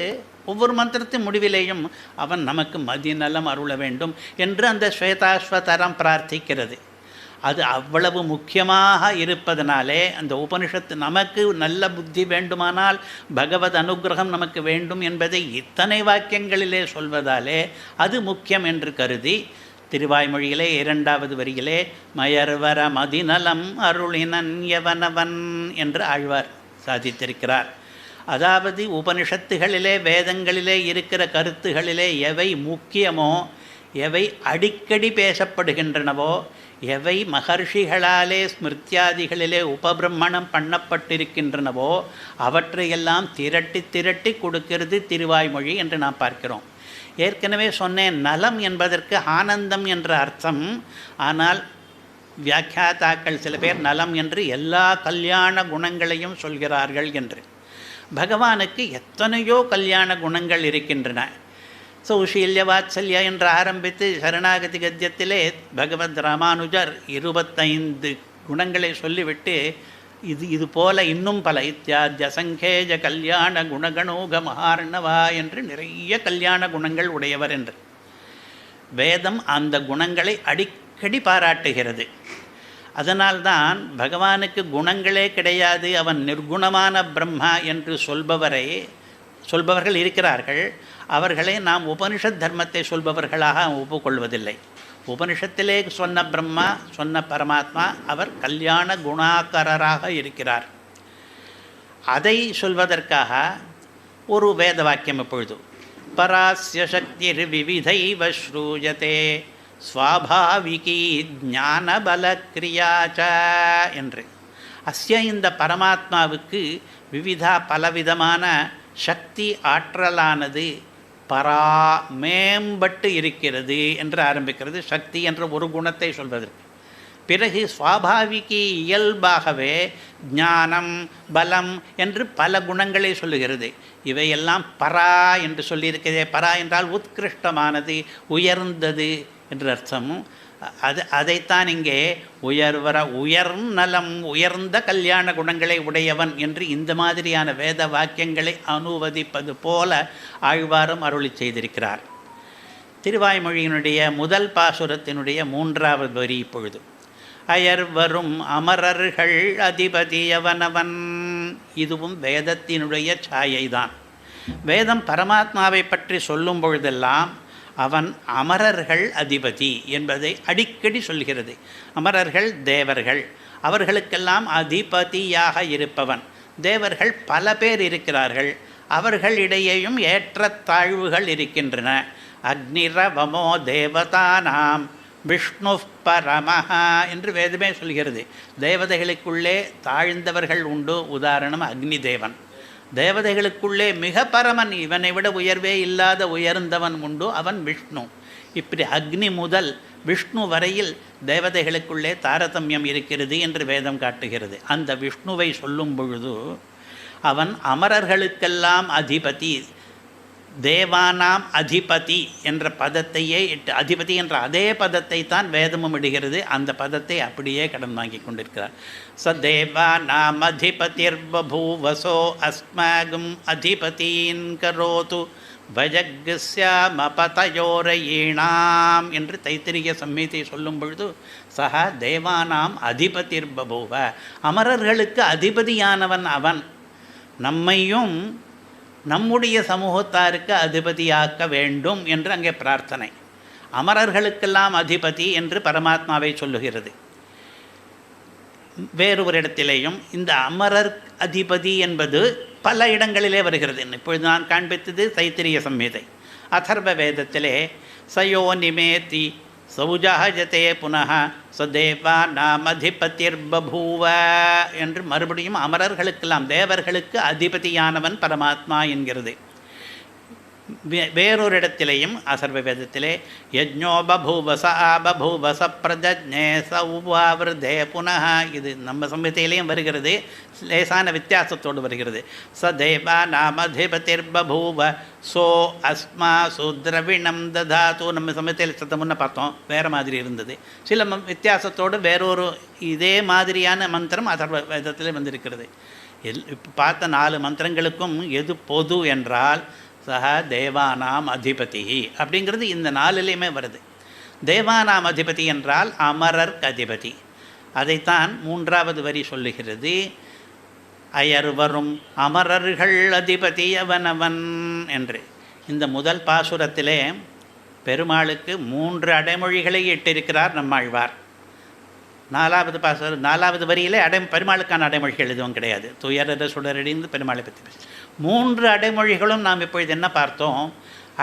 ஒவ்வொரு மந்திரத்தின் முடிவிலேயும் அவன் நமக்கு மதிநலம் அருள வேண்டும் என்று அந்த ஸ்வேதாஸ்வதரம் பிரார்த்திக்கிறது. அது அவ்வளவு முக்கியமாக இருப்பதனாலே அந்த உபனிஷத்து நமக்கு நல்ல புத்தி வேண்டுமானால் பகவத் அனுகிரகம் நமக்கு வேண்டும் என்பதை இத்தனை வாக்கியங்களிலே சொல்வதாலே அது முக்கியம் என்று கருதி திருவாய்மொழியிலே 2வது வரியிலே மயர்வர மதிநலம் அருளினன் எவனவன் என்று ஆழ்வார் சாதித்திருக்கிறார். அதாவது உபனிஷத்துகளிலே வேதங்களிலே இருக்கிற கருத்துகளிலே எவை முக்கியமோ, எவை அடிக்கடி பேசப்படுகின்றனவோ, எவை மகர்ஷிகளாலே ஸ்மிருத்தியாதிகளிலே உபபிரம்மணம் பண்ணப்பட்டிருக்கின்றனவோ அவற்றையெல்லாம் திரட்டி கொடுக்கிறது திருவாய்மொழி என்று நாம் பார்க்கிறோம். ஏற்கனவே சொன்னேன், நலம் என்பதற்கு ஆனந்தம் என்ற அர்த்தம். ஆனால் வியாக்கியாதாக்கள் சில பேர் நலம் என்று எல்லா கல்யாண குணங்களையும் சொல்கிறார்கள் என்று. பகவானுக்கு எத்தனையோ கல்யாண குணங்கள் இருக்கின்றன. சௌஷீல்ய வாத்சல்யா என்று ஆரம்பித்து சரணாகதி கத்தியத்திலே பகவத் ராமானுஜர் 25 குணங்களை சொல்லிவிட்டு இது போல இன்னும் பல இத்தியாத்ய சங்கேஜ கல்யாண குணகணோக மகார்ணவா என்று நிறைய கல்யாண குணங்கள் உடையவர் என்று வேதம் அந்த குணங்களை அடிக்கடி பாராட்டுகிறது. அதனால்தான் பகவானுக்கு குணங்களே கிடையாது, அவன் நிர்குணமான பிரம்மா என்று சொல்பவர்கள் இருக்கிறார்கள். அவர்களை நாம் உபனிஷத் தர்மத்தை சொல்பவர்களாக ஒப்புக்கொள்வதில்லை. உபனிஷத்திலே சொன்ன பிரம்மா, சொன்ன பரமாத்மா அவர் கல்யாண குணாகரராக இருக்கிறார். அதை சொல்வதற்காக ஒரு வேத வாக்கியம் இப்பொழுது பராஸ்ய சக்திர் விவிதைவ ஸ்ரூயதே ஸ்வாபாவிகி ஞானபலக்ரியாச்ச என்று. இந்த பரமாத்மாவுக்கு விவிதா பலவிதமான சக்தி ஆற்றலானது பரா மேம்பட்டு இருக்கிறது என்று ஆரம்பிக்கிறது. சக்தி என்ற ஒரு குணத்தை சொல்வதற்கு பிறகு ஸ்வாபாவிகி இயல்பாகவே ஞானம் பலம் என்று பல குணங்களை சொல்லுகிறது. இவையெல்லாம் பரா என்று சொல்லியிருக்கிறதே. பரா என்றால் உத்கிருஷ்டமானது, உயர்ந்தது என்று அர்த்தம். அதைத்தான் இங்கே உயர்நலம் உயர்ந்த கல்யாண குணங்களை உடையவன் என்று இந்த மாதிரியான வேத வாக்கியங்களை அனுவதிப்பது போல ஆழ்வாரும் அருளி செய்திருக்கிறார். திருவாய்மொழியினுடைய முதல் பாசுரத்தினுடைய 3வது வரி இப்பொழுது அயர் வரும் அமரர்கள் அதிபதியவனவன். இதுவும் வேதத்தினுடைய சாயைதான். வேதம் பரமாத்மாவை பற்றி சொல்லும் பொழுதெல்லாம் அவன் அமரர்கள் அதிபதி என்பதை அடிக்கடி சொல்கிறது. அமரர்கள் தேவர்கள், அவர்களுக்கெல்லாம் அதிபதியாக இருப்பவன். தேவர்கள் பல பேர் இருக்கிறார்கள், அவர்களிடையேயும் ஏற்றத்தாழ்வுகள் இருக்கின்றன. அக்னிரவமோ தேவதானாம் விஷ்ணு பரமஹா என்று வேதமே சொல்கிறது. தேவதைகளுக்குள்ளே தாழ்ந்தவர்கள் உண்டு. உதாரணம் அக்னி தேவன். தேவதைகளுக்குள்ளே மிக பரமன், இவனை விட உயர்வே இல்லாத உயர்ந்தவன் உண்டு, அவன் விஷ்ணு. இப்படி அக்னி முதல் விஷ்ணு வரையில் தேவதைகளுக்குள்ளே தாரதமியம் இருக்கிறது என்று வேதம் காட்டுகிறது. அந்த விஷ்ணுவை சொல்லும் பொழுது அவன் அமரர்களுக்கெல்லாம் அதிபதி, தேவானாம் அதிபதி என்ற பதத்தையே இட்டு, அதிபதி என்ற அதே பதத்தை தான் வேதமும் இடுகிறது. அந்த பதத்தை அப்படியே கடன் வாங்கி கொண்டிருக்கிறார். ச தேவானாம் அதிபதிர் பபூவசோ அஸ்மாகும் அதிபதீன் கரோது வஜக்ஸ்யாமபதயோரயீணாம் என்று தைத்திரிய சம்ஹிதை சொல்லும் பொழுது சஹா தேவானாம் அதிபதிர் பபூவ, அமரர்களுக்கு அதிபதியானவன் அவன். நம்மையும் நம்முடைய சமூகத்தாருக்கு அதிபதியாக்க வேண்டும் என்று அங்கே பிரார்த்தனை. அமரர்களுக்கெல்லாம் அதிபதி என்று பரமாத்மாவை சொல்லுகிறது. வேறு ஒரு இடத்திலேயும் இந்த அமரர் அதிபதி என்பது பல இடங்களிலே வருகிறது. இப்பொழுது நான் காண்பித்தது தைத்திரிய சம்ஹிதை. அதர்வ வேதத்திலே சயோ நிமேதி சௌஜாஜதே புனः சதேவா நாமதிபதிர் பபூவ என்று மறுபடியும் அமரர்களுக்கெல்லாம் தேவர்களுக்கு அதிபதியானவன் பரமாத்மா என்கிறது. வேறொரு இடத்திலேயும் அசர்வ வேதத்திலே யஜ்ஞோ பபூவச பபூவச பிரஜஜ்ஞே சௌவாவிருதே புனः, இது நம்ம சம்ஹிதையிலையும் வருகிறது, லேசான வித்தியாசத்தோடு வருகிறது. ச தேவா நாமதிபதிர் பபூவ சோ அஸ்மா சூத்ரவிணம் ததாத்து. நம்ம சமயத்தில் சத்த முன்ன பார்த்தோம், வேறு மாதிரி இருந்தது. சில வித்தியாசத்தோடு வேறொரு இதே மாதிரியான மந்திரம் அதர்வ வேதத்திலே வந்திருக்கிறது. இப்போ பார்த்த 4 மந்திரங்களுக்கும் எது பொது என்றால் சஹ தேவானாம் அதிபதி அப்படிங்கிறது இந்த 4லேயுமே வருது. தேவானாம் அதிபதி என்றால் அமரர் அதிபதி. அதைத்தான் 3வது வரி சொல்லுகிறது. அயர் வரும் அமரர்கள் அதிபதி அவனவன் என்று. இந்த முதல் பாசுரத்திலே பெருமாளுக்கு 3 அடைமொழிகளை இட்டிருக்கிறார் நம்மாழ்வார். 4வது வரியிலே பெருமாளுக்கான அடைமொழிகள் எதுவும் கிடையாது. துயரற சுடரடிந்து பெருமாளை பற்றி பேச 3 அடைமொழிகளும் நாம் இப்பொழுது என்ன பார்த்தோம்?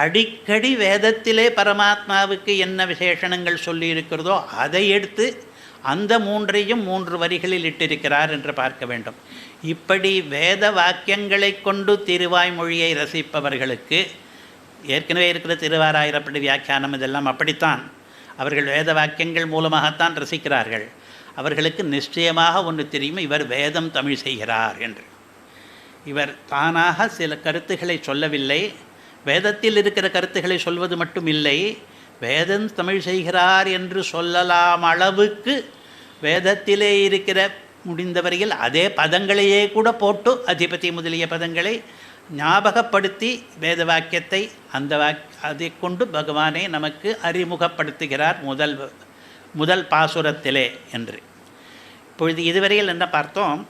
அடிக்கடி வேதத்திலே பரமாத்மாவுக்கு என்ன விசேஷணங்கள் சொல்லி இருக்கிறதோ அதை எடுத்து அந்த 3ஐயும் 3 வரிகளில் இட்டிருக்கிறார் என்று பார்க்க வேண்டும். இப்படி வேத வாக்கியங்களை கொண்டு திருவாய்மொழியை ரசிப்பவர்களுக்கு ஏற்கனவே இருக்கிற திருவாராயிரப்படி வியாக்கியானம் இதெல்லாம் அப்படித்தான். அவர்கள் வேத வாக்கியங்கள் மூலமாகத்தான் ரசிக்கிறார்கள். அவர்களுக்கு நிச்சயமாக ஒன்று தெரியும், இவர் வேதம் தமிழ் செய்கிறார் என்று. இவர் தானாக சில கருத்துக்களை சொல்லவில்லை, வேதத்தில் இருக்கிற கருத்துக்களை சொல்வது மட்டும் இல்லை, வேதம் தமிழ் செய்கிறார் என்று சொல்லலாம் அளவுக்கு வேதத்திலே இருக்கிற முடிந்தவரையில் அதே பதங்களையே கூட போட்டு அதிபதி முதலிய பதங்களை ஞாபகப்படுத்தி வேத வாக்கியத்தை அதை கொண்டு பகவானை நமக்கு அறிமுகப்படுத்துகிறார் முதல் பாசுரத்திலே என்று. இப்பொழுது இதுவரையில் என்ன பார்த்தோம்?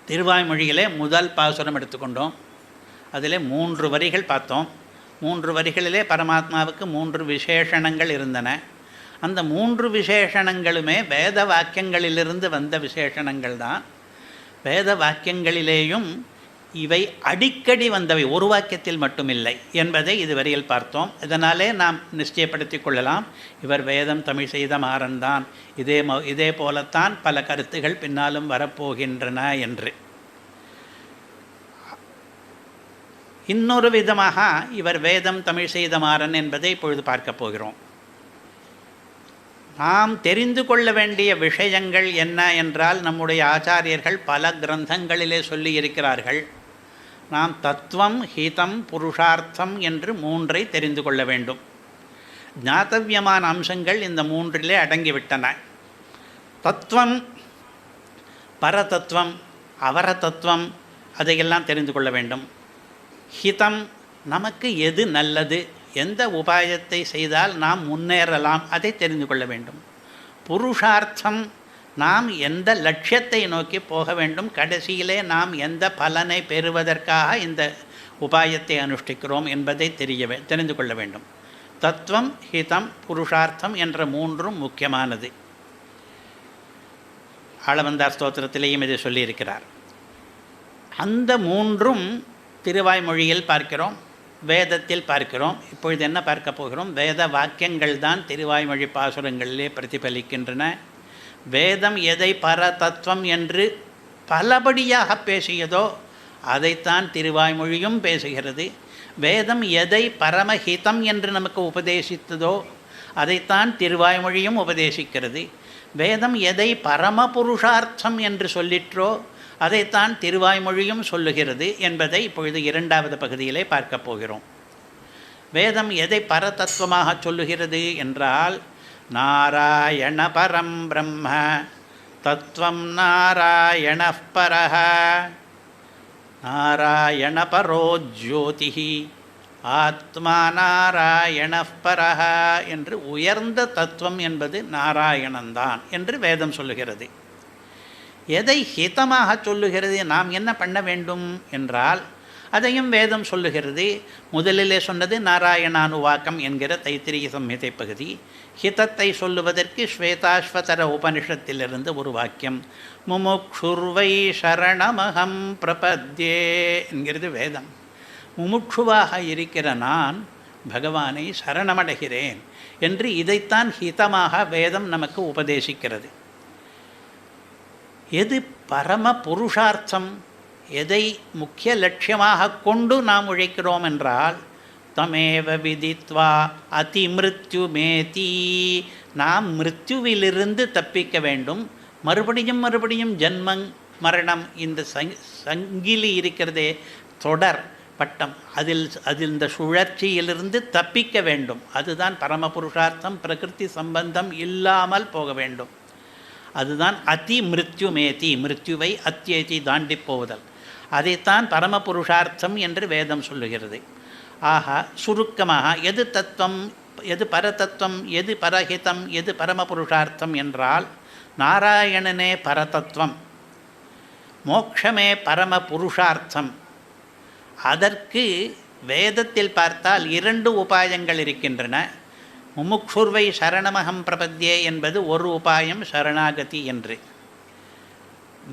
திருவாய்மொழியிலே முதல் பாசுரம் எடுத்துக்கொண்டோம். அதில் 3 வரிகள் பார்த்தோம். 3 வரிகளிலே பரமாத்மாவுக்கு 3 விசேஷணங்கள் இருந்தன. அந்த 3 விசேஷணங்களுமே வேத வாக்கியங்களிலிருந்து வந்த விசேஷணங்கள் தான். வேத வாக்கியங்களிலேயும் இவை அடிக்கடி வந்தவை, ஒரு வாக்கியத்தில் மட்டுமில்லை என்பதை இதுவரையில் பார்த்தோம். இதனாலே நாம் நிச்சயப்படுத்தி கொள்ளலாம், இவர் வேதம் தமிழ் செய்த மாறன்தான், இதே போலத்தான் பல கருத்துகள் பின்னாலும் வரப்போகின்றன என்று. இன்னொரு விதமாக இவர் வேதம் தமிழ் செய்த மாறன் என்பதை இப்பொழுது பார்க்க போகிறோம். நாம் தெரிந்து கொள்ள வேண்டிய விஷயங்கள் என்ன என்றால், நம்முடைய ஆச்சாரியர்கள் பல கிரந்தங்களிலே சொல்லி இருக்கிறார்கள். நாம் தத்துவம், ஹிதம், புருஷார்த்தம் என்று 3ஐ தெரிந்து கொள்ள வேண்டும். ஞாத்தவியமான அம்சங்கள் இந்த 3லே அடங்கிவிட்டன. தத்துவம், பரதத்துவம், அவரதத்துவம், அதையெல்லாம் தெரிந்து கொள்ள வேண்டும். ஹிதம், நமக்கு எது நல்லது, எந்த உபாயத்தை செய்தால் நாம் முன்னேறலாம், அதை தெரிந்து கொள்ள வேண்டும். புருஷார்த்தம், நாம் எந்த லட்சியத்தை நோக்கி போக வேண்டும், கடைசியிலே நாம் எந்த பலனை பெறுவதற்காக இந்த உபாயத்தை அனுஷ்டிக்கிறோம் என்பதை தெரிந்து கொள்ள வேண்டும். தத்துவம், ஹிதம், புருஷார்த்தம் என்ற 3ம் முக்கியமானது. ஆளவந்தார் ஸ்தோத்திரத்திலேயும் இதை சொல்லியிருக்கிறார். அந்த 3ம் திருவாய்மொழியில் பார்க்கிறோம், வேதத்தில் பார்க்கிறோம். இப்பொழுது என்ன பார்க்க போகிறோம்? வேத வாக்கியங்கள் தான் திருவாய்மொழி பாசுரங்களிலே பிரதிபலிக்கின்றன. வேதம் எதை பரதத்துவம் என்று பலபடியாக பேசியதோ அதைத்தான் திருவாய்மொழியும் பேசுகிறது. வேதம் எதை பரமஹிதம் என்று நமக்கு உபதேசித்ததோ அதைத்தான் திருவாய்மொழியும் உபதேசிக்கிறது. வேதம் எதை பரமபுருஷார்த்தம் என்று சொல்லிற்றோ அதைத்தான் திருவாய்மொழியும் சொல்லுகிறது என்பதை இப்பொழுது 2வது பகுதியிலே பார்க்க போகிறோம். வேதம் எதை பரதத்துவமாக சொல்லுகிறது என்றால், நாராயண பரம் பிரம்ம தத்துவம் நாராயண பரஹ நாராயண பரோ ஜோதிஹி ஆத்மா நாராயண பரஹ என்று உயர்ந்த தத்துவம் என்பது நாராயணன்தான் என்று வேதம் சொல்லுகிறது. எதை ஹிதமாக சொல்லுகிறது, நாம் என்ன பண்ண வேண்டும் என்றால் அதையும் வேதம் சொல்லுகிறது. முதலிலே சொன்னது நாராயணானுவாக்கம் என்கிற தைத்திரிய சம்ஹிதை பகுதி. ஹிதத்தை சொல்லுவதற்கு ஸ்வேதாஸ்வதர உபனிஷத்திலிருந்து ஒரு வாக்கியம், முமுக்ஷுர்வை சரணமகம் பிரபத்யே என்கிறது வேதம். முமுட்சுவாக இருக்கிற நான் பகவானை சரணமடைகிறேன் என்று இதைத்தான் ஹிதமாக வேதம் நமக்கு உபதேசிக்கிறது. எது பரம புருஷார்த்தம், எதை முக்கிய லட்சியமாக கொண்டு நாம் உழைக்கிறோம் என்றால், தமேவ விதித்வா அதி மிருத்யுமேதி, நாம் மிருத்யுவிலிருந்து தப்பிக்க வேண்டும். மறுபடியும் ஜன்மம் மரணம், இந்த சங்கிலி இருக்கிறதே தொடர் பட்டம், அதில் இந்த சுழற்சியிலிருந்து தப்பிக்க வேண்டும். அதுதான் பரமபுருஷார்த்தம். பிரகிருதி சம்பந்தம் இல்லாமல் போக வேண்டும். அதுதான் அதி மிருத்யுமேதி, மிருத்யுவை அத்தியேதி தாண்டி போவதல். அதைத்தான் பரமபுருஷார்த்தம் என்று வேதம் சொல்லுகிறது. ஆக சுருக்கமாக எது தத்துவம், எது பரதத்துவம், எது பரஹிதம், எது பரமபுருஷார்த்தம் என்றால், நாராயணனே பரதத்துவம், மோட்சமே பரம புருஷார்த்தம். அதற்கு வேதத்தில் பார்த்தால் 2 உபாயங்கள் இருக்கின்றன. முமுக்ஷுர்வை சரணமகம் பிரபத்யே என்பது ஒரு உபாயம், சரணாகதி என்று.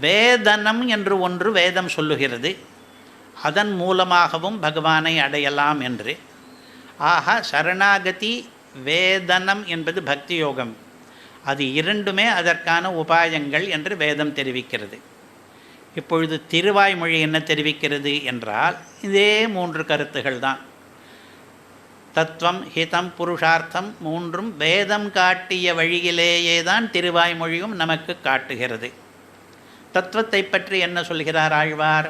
வேதனம் என்று ஒன்று வேதம் சொல்லுகிறது, அதன் மூலமாகவும் பகவானை அடையலாம் என்று. ஆக சரணாகதி வேதனம் என்பது பக்தி யோகம். அது 2மே அதற்கான உபாயங்கள் என்று வேதம் தெரிவிக்கிறது. இப்பொழுது திருவாய்மொழி என்ன தெரிவிக்கிறது என்றால், இதே 3 கருத்துகள் தான். தத்துவம், ஹிதம், புருஷார்த்தம் 3ம் வேதம் காட்டிய வழியிலேயே தான் திருவாய்மொழியும் நமக்கு காட்டுகிறது. தத்துவத்தை பற்றி என்ன சொல்கிறார் ஆழ்வார்?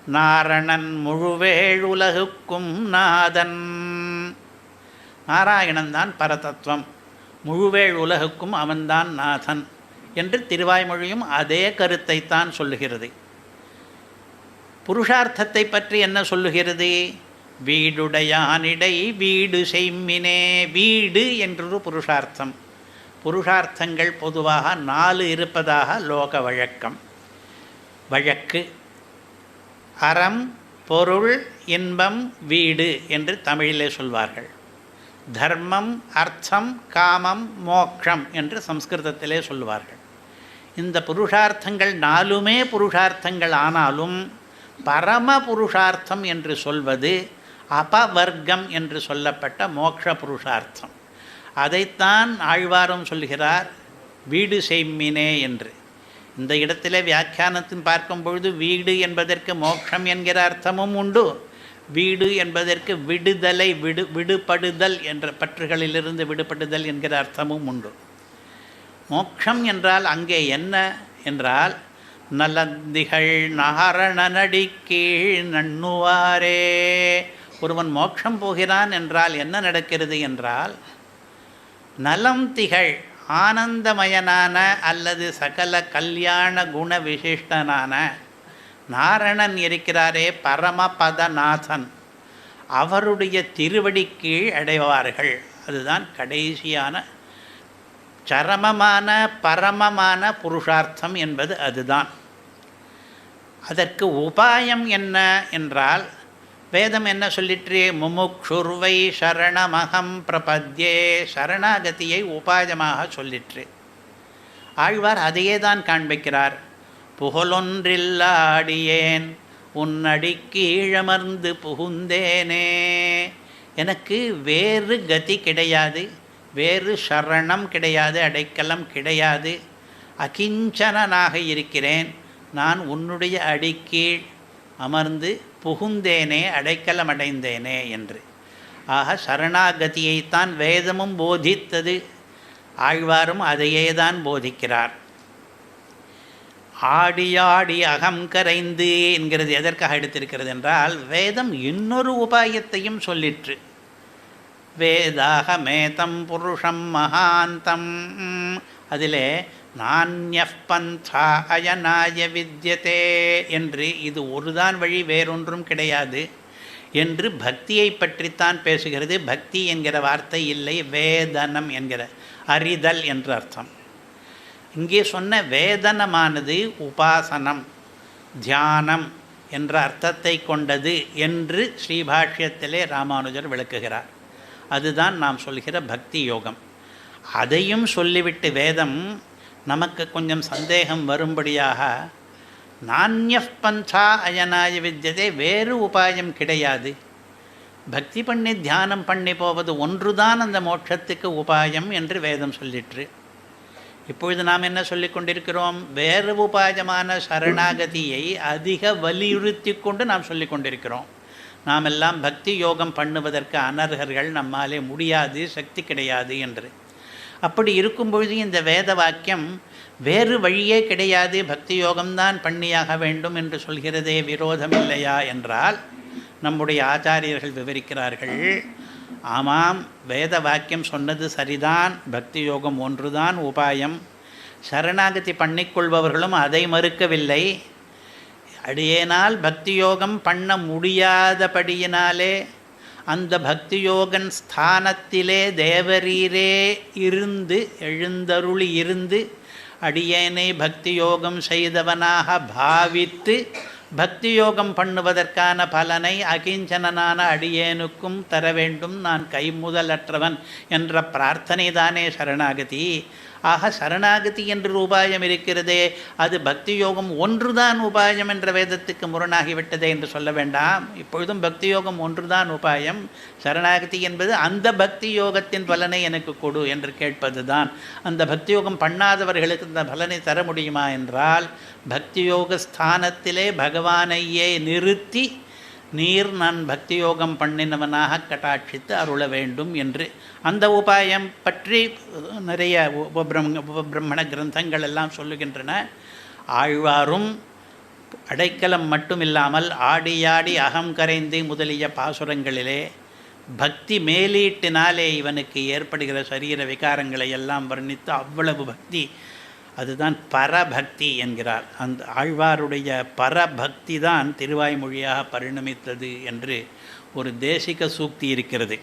நாரணன் முழுவேழுலகுக்கும் நாதன். நாராயணன்தான் பரதத்துவம், முழுவேழ் உலகுக்கும் அவன்தான் நாதன் என்று திருவாய்மொழியும் அதே கருத்தைத்தான் சொல்லுகிறது. புருஷார்த்தத்தை பற்றி என்ன சொல்லுகிறது? வீடுடையானிடை வீடு செய்மினே. வீடு என்றொரு புருஷார்த்தம். புருஷார்த்தங்கள் பொதுவாக 4 இருப்பதாக லோக வழக்கம். வழக்கு அறம், பொருள், இன்பம், வீடு என்று தமிழிலே சொல்வார்கள். தர்மம், அர்த்தம், காமம், மோக்ஷம் என்று சம்ஸ்கிருதத்திலே சொல்வார்கள். இந்த புருஷார்த்தங்கள் 4மே புருஷார்த்தங்கள். ஆனாலும் பரம புருஷார்த்தம் என்று சொல்வது அபவர்க்கம் என்று சொல்லப்பட்ட மோக்ஷ புருஷார்த்தம். அதைத்தான் ஆழ்வாரும் சொல்கிறார், வீடு செய்மினே என்று. இந்த இடத்திலே வியாக்கியானத்தின் பார்க்கும் பொழுது வீடு என்பதற்கு மோட்சம் என்கிற அர்த்தமும் உண்டு, வீடு என்பதற்கு விடுதலை, விடுபடுதல் என்ற பற்றுகளிலிருந்து விடுபடுதல் என்கிற அர்த்தமும் உண்டு. மோட்சம் என்றால் அங்கே என்ன என்றால், நலந்திகள் நாரணனடி கீழ் நண்ணுவாரே. ஒருவன் மோட்சம் போகிறான் என்றால் என்ன நடக்கிறது என்றால், நலம் திகழ் ஆனந்தமயனான அல்லது சகல கல்யாண குண விசிஷ்டனான நாரணன் இருக்கிறாரே, பரமபதநாதன், அவருடைய திருவடி கீழ் அடைவார்கள். அதுதான் கடைசியான சரமமான பரமமான புருஷார்த்தம் என்பது அதுதான். அதற்கு உபாயம் என்ன என்றால், வேதம் என்ன சொல்லிற்று? முமுக்ஷுர்வை சரணமகம் பிரபத்யே. சரணாகதியை உபாயமாக சொல்லிற்று. ஆழ்வார் அதையே தான் காண்பிக்கிறார். புகழொன்றில்லாடியேன் உன்னடி கீழமர்ந்து புகுந்தேனே. எனக்கு வேறு கதி கிடையாது, வேறு சரணம் கிடையாது, அடைக்கலம் கிடையாது. அகிஞ்சனாக இருக்கிறேன். நான் உன்னுடைய அடிக்கீழ் அமர்ந்து புகுந்தேனே, அடைக்கலம் அடைந்தேனே என்று. ஆக சரணாகதியைத்தான் வேதமும் போதித்தது, ஆழ்வாரும் அதையே தான் போதிக்கிறார். ஆடியாடி அகம் கரைந்து என்கிறது எதற்காக எடுத்திருக்கிறது என்றால், வேதம் இன்னொரு உபாயத்தையும் சொல்லிற்று. வேதாக மேதம் புருஷம் மகாந்தம். அதிலே நான்யப் பந்தா அயனாய வித்யதே என்று, இது ஒருதான் வழி, வேறொன்றும் கிடையாது என்று பக்தியை பற்றித்தான் பேசுகிறது. பக்தி என்கிற வார்த்தை இல்லை, வேதனம் என்கிற அறிதல் என்று அர்த்தம். இங்கே சொன்ன வேதனமானது உபாசனம், தியானம் என்ற அர்த்தத்தை கொண்டது என்று ஸ்ரீபாஷ்யத்திலே ராமானுஜர் விளக்குகிறார். அதுதான் நாம் சொல்கிற பக்தி யோகம். அதையும் சொல்லிவிட்டு வேதம் நமக்கு கொஞ்சம் சந்தேகம் வரும்படியாக, நான்யப் பந்தா அயனாய வித்யதே, வேறு உபாயம் கிடையாது, பக்தி பண்ணி தியானம் பண்ணி போவது ஒன்றுதான் அந்த மோட்சத்துக்கு உபாயம் என்று வேதம் சொல்லிற்று. இப்பொழுது நாம் என்ன சொல்லி கொண்டிருக்கிறோம்? வேறு உபாயமான சரணாகதியை அதிக வலியுறுத்தி கொண்டு நாம் சொல்லி கொண்டிருக்கிறோம். நாம் எல்லாம் பக்தி யோகம் பண்ணுவதற்கு அனர்ஹர்கள், நம்மாலே முடியாது, சக்தி கிடையாது என்று. அப்படி இருக்கும் பொழுது இந்த வேத வாக்கியம் வேறு வழியே கிடையாது, பக்தி யோகம்தான் பண்ணியாக வேண்டும் என்று சொல்கிறதே, விரோதம் இல்லையா என்றால், நம்முடைய ஆச்சாரியர்கள் விவரிக்கிறார்கள், ஆமாம், வேத வாக்கியம் சொன்னது சரிதான், பக்தி யோகம் ஒன்றுதான் உபாயம். சரணாகதி பண்ணிக்கொள்பவர்களும் அதை மறுக்கவில்லை. அடியேனால் பக்தி யோகம் பண்ண முடியாதபடியினாலே அந்த பக்தி யோகன் ஸ்தானத்திலே தேவரீரே இருந்து, எழுந்தருளி இருந்து, அடியேனை பக்தி யோகம் செய்தவனாக பாவித்து பக்தி யோகம் பண்ணுவதற்கான பலனை அகிஞ்சனான அடியேனுக்கும் தர வேண்டும், நான் கைமுதலற்றவன் என்ற பிரார்த்தனை தானே சரணாகதி. ஆக சரணாகதி என்று உபாயம் இருக்கிறதே, அது பக்தி யோகம் ஒன்றுதான் உபாயம் என்ற வேதத்துக்கு முரணாகிவிட்டதே என்று சொல்ல வேண்டாம். இப்பொழுதும் பக்தி யோகம் ஒன்றுதான் உபாயம், சரணாகதி என்பது அந்த பக்தி யோகத்தின் பலனை எனக்கு கொடு என்று கேட்பது தான். அந்த பக்தி யோகம் பண்ணாதவர்களுக்கு இந்த பலனை தர முடியுமா என்றால், பக்தி யோக ஸ்தானத்திலே பகவானையே நிறுத்தி, நீர் நான் பக்தி யோகம் பண்ணினவனாக கட்டாட்சித்து அருள வேண்டும் என்று அந்த உபாயம் பற்றி நிறைய உபபிரம்மண கிரந்தங்கள் எல்லாம் சொல்லுகின்றன. ஆழ்வாரும் அடைக்கலம் மட்டுமில்லாமல் ஆடியாடி அகம் கரைந்து முதலிய பாசுரங்களிலே பக்தி மேலீட்டினாலே இவனுக்கு ஏற்படுகிற சரீர விகாரங்களை எல்லாம் வர்ணித்து அவ்வளவு பக்தி, அதுதான் பரபக்தி என்கிறார். அந்த ஆழ்வாருடைய பரபக்தி தான் திருவாய்மொழியாக பரிணமித்தது என்று ஒரு தேசிக சூக்தி இருக்கிறது.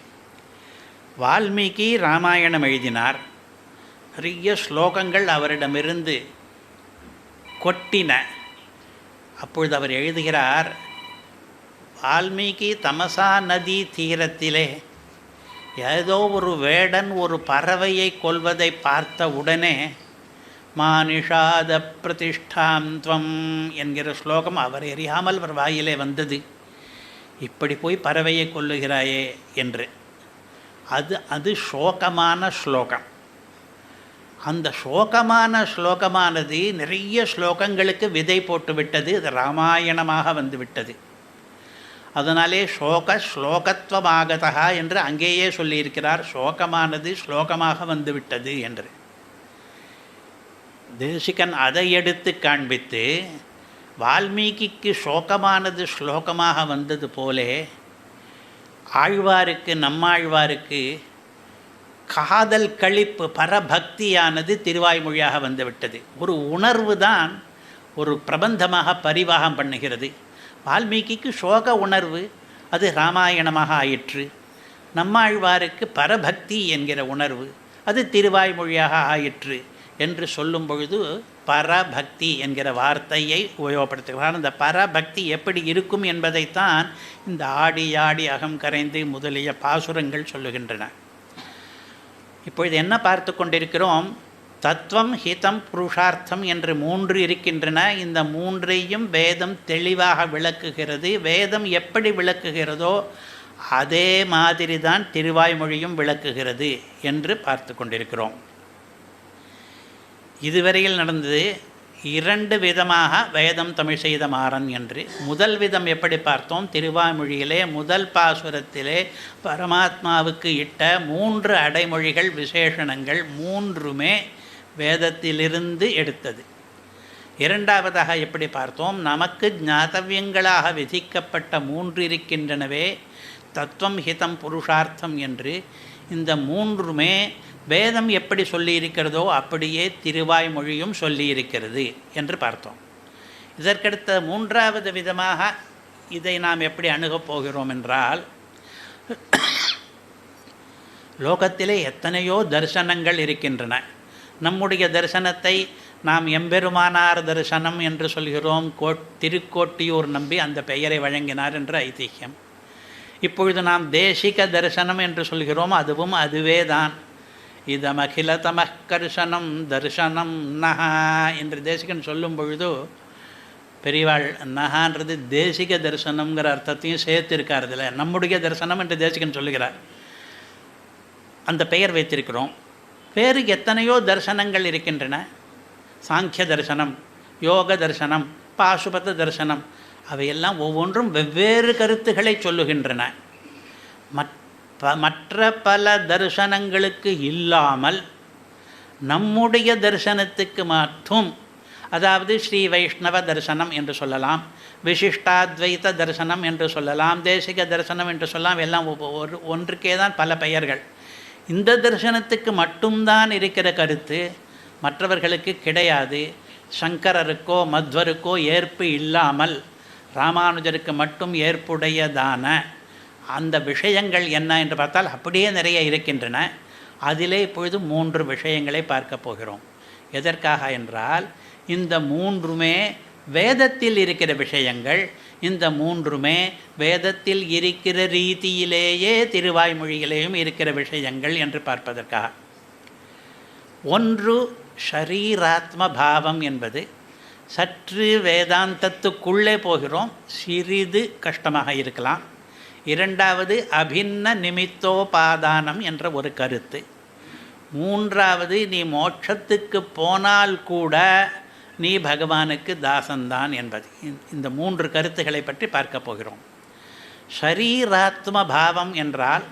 வால்மீகி ராமாயணம் எழுதினார். நிறைய ஸ்லோகங்கள் அவரிடமிருந்து கொட்டின. அப்பொழுது அவர் எழுதுகிறார், வால்மீகி தமசா நதி தீரத்திலே ஏதோ ஒரு வேடன் ஒரு பறவையை கொல்வதை பார்த்த உடனே மானிஷாத பிரதிஷ்டாம் துவம் என்கிற ஸ்லோகம் அவர் எறியாமல் அவர் வாயிலே வந்தது. இப்படி போய் பறவையை கொல்லுகிறாயே என்று. அது சோகமான ஸ்லோகம். அந்த சோகமான ஸ்லோகமானது நிறைய ஸ்லோகங்களுக்கு விதை போட்டுவிட்டது. அது ராமாயணமாக வந்துவிட்டது. அதனாலே ஸ்லோகத்வமாகதா என்று அங்கேயே சொல்லியிருக்கிறார். சோகமானது ஸ்லோகமாக வந்துவிட்டது என்று. தேசிகன் அதை எடுத்து காண்பித்து வால்மீகிக்கு சோகமானது ஸ்லோகமாக வந்தது போலே ஆழ்வாருக்கு, நம்மாழ்வாருக்கு காதல் களிப்பு பரபக்தியானது திருவாய்மொழியாக வந்துவிட்டது. ஒரு உணர்வு தான் ஒரு பிரபந்தமாக பரிவாகம் பண்ணுகிறது. வால்மீகிக்கு சோக உணர்வு, அது ராமாயணமாக ஆயிற்று. நம்மாழ்வாருக்கு பரபக்தி என்கிற உணர்வு, அது திருவாய்மொழியாக ஆயிற்று என்று சொல்லும் பொழுது பரபக்தி என்கிற வார்த்தையை உபயோகப்படுத்துகிறார். அந்த பரபக்தி எப்படி இருக்கும் என்பதைத்தான் இந்த ஆடி அகம் கரைந்து முதலிய பாசுரங்கள் சொல்லுகின்றன. இப்பொழுது என்ன பார்த்து கொண்டிருக்கிறோம்? தத்துவம், ஹிதம், புருஷார்த்தம் என்று 3 இருக்கின்றன. இந்த 3ஐயும் வேதம் தெளிவாக விளக்குகிறது. வேதம் எப்படி விளக்குகிறதோ அதே மாதிரி தான் திருவாய்மொழியும் விளக்குகிறது என்று பார்த்து கொண்டிருக்கிறோம். இதுவரையில் நடந்தது 2 விதமாக வேதம் தமிழ் செய்த மாறன் என்று. முதல் விதம் எப்படி பார்த்தோம்? திருவாய்மொழியிலே முதல் பாசுரத்திலே பரமாத்மாவுக்கு இட்ட 3 அடைமொழிகள், விசேஷணங்கள் 3மே வேதத்திலிருந்து எடுத்தது. இரண்டாவதாக எப்படி பார்த்தோம்? நமக்கு ஞாதவியங்களாக விதிக்கப்பட்ட 3 இருக்கின்றனவே, தத்துவம், ஹிதம், புருஷார்த்தம் என்று. இந்த 3மே வேதம் எப்படி சொல்லியிருக்கிறதோ அப்படியே திருவாய்மொழியும் சொல்லியிருக்கிறது என்று பார்த்தோம். இதற்கடுத்த 3வது விதமாக இதை நாம் எப்படி அணுகப் போகிறோம் என்றால், லோகத்திலே எத்தனையோ தரிசனங்கள் இருக்கின்றன. நம்முடைய தரிசனத்தை நாம் எம்பெருமானார் தரிசனம் என்று சொல்கிறோம். திருக்கோட்டியூர் நம்பி அந்த பெயரை வழங்கினார் என்ற ஐதிஹ்யம். இப்பொழுது நாம் தேசிக தரிசனம் என்று சொல்கிறோம். அதுவும் அதுவே தான். இதமகில தமக்கர்ஷனம் தர்சனம் நஹா என்று தேசிகன் சொல்லும் பொழுது பெரியவாள் நஹான்றது தேசிக தரிசனம்ங்கிற அர்த்தத்தையும் சேர்த்திருக்கார். இதில் நம்முடைய தரிசனம் என்று தேசிகன் சொல்லுகிறார். அந்த பெயர் வைத்திருக்கிறோம். வேறு எத்தனையோ தரிசனங்கள் இருக்கின்றன. சாங்கிய தரிசனம், யோக தரிசனம், பாசுபத தரிசனம், அவையெல்லாம் ஒவ்வொன்றும் வெவ்வேறு கருத்துக்களை சொல்லுகின்றன. மற்ற பல தரிசனங்களுக்கு இல்லாமல் நம்முடைய தரிசனத்துக்கு மட்டும், அதாவது ஸ்ரீ வைஷ்ணவ தரிசனம் என்று சொல்லலாம், விசிஷ்டாத்வைத தரிசனம் என்று சொல்லலாம், தேசிக தரிசனம் என்று சொல்லலாம். எல்லாம் ஒன்றுக்கே தான் பல பெயர்கள். இந்த தரிசனத்துக்கு மட்டும்தான் இருக்கிற கருத்து, மற்றவர்களுக்கு கிடையாது. சங்கரருக்கோ மத்வருக்கோ ஏற்பு இல்லாமல் ராமானுஜருக்கு மட்டும் ஏற்புடையதான அந்த விஷயங்கள் என்ன என்று பார்த்தால் அப்படியே நிறைய இருக்கின்றன. அதிலே இப்பொழுது 3 விஷயங்களை பார்க்க போகிறோம். எதற்காக என்றால், இந்த 3மே வேதத்தில் இருக்கிற விஷயங்கள். இந்த 3மே வேதத்தில் இருக்கிற ரீதியிலேயே திருவாய்மொழியிலேயும் இருக்கிற விஷயங்கள் என்று பார்ப்பதற்காக. ஒன்று ஷரீராத்ம பாவம் என்பது சற்று வேதாந்தத்துக்குள்ளே போகிறோம், சிறிது கஷ்டமாக இருக்கலாம். இரண்டாவது அபின்ன நிமித்தோபாதானம் என்ற ஒரு கருத்து. மூன்றாவது, நீ மோட்சத்துக்கு போனால் கூட நீ பகவானுக்கு தாசன்தான் என்பது. இந்த 3 கருத்துக்களை பற்றி பார்க்க போகிறோம். ஷரீராத்ம பாவம் என்றால்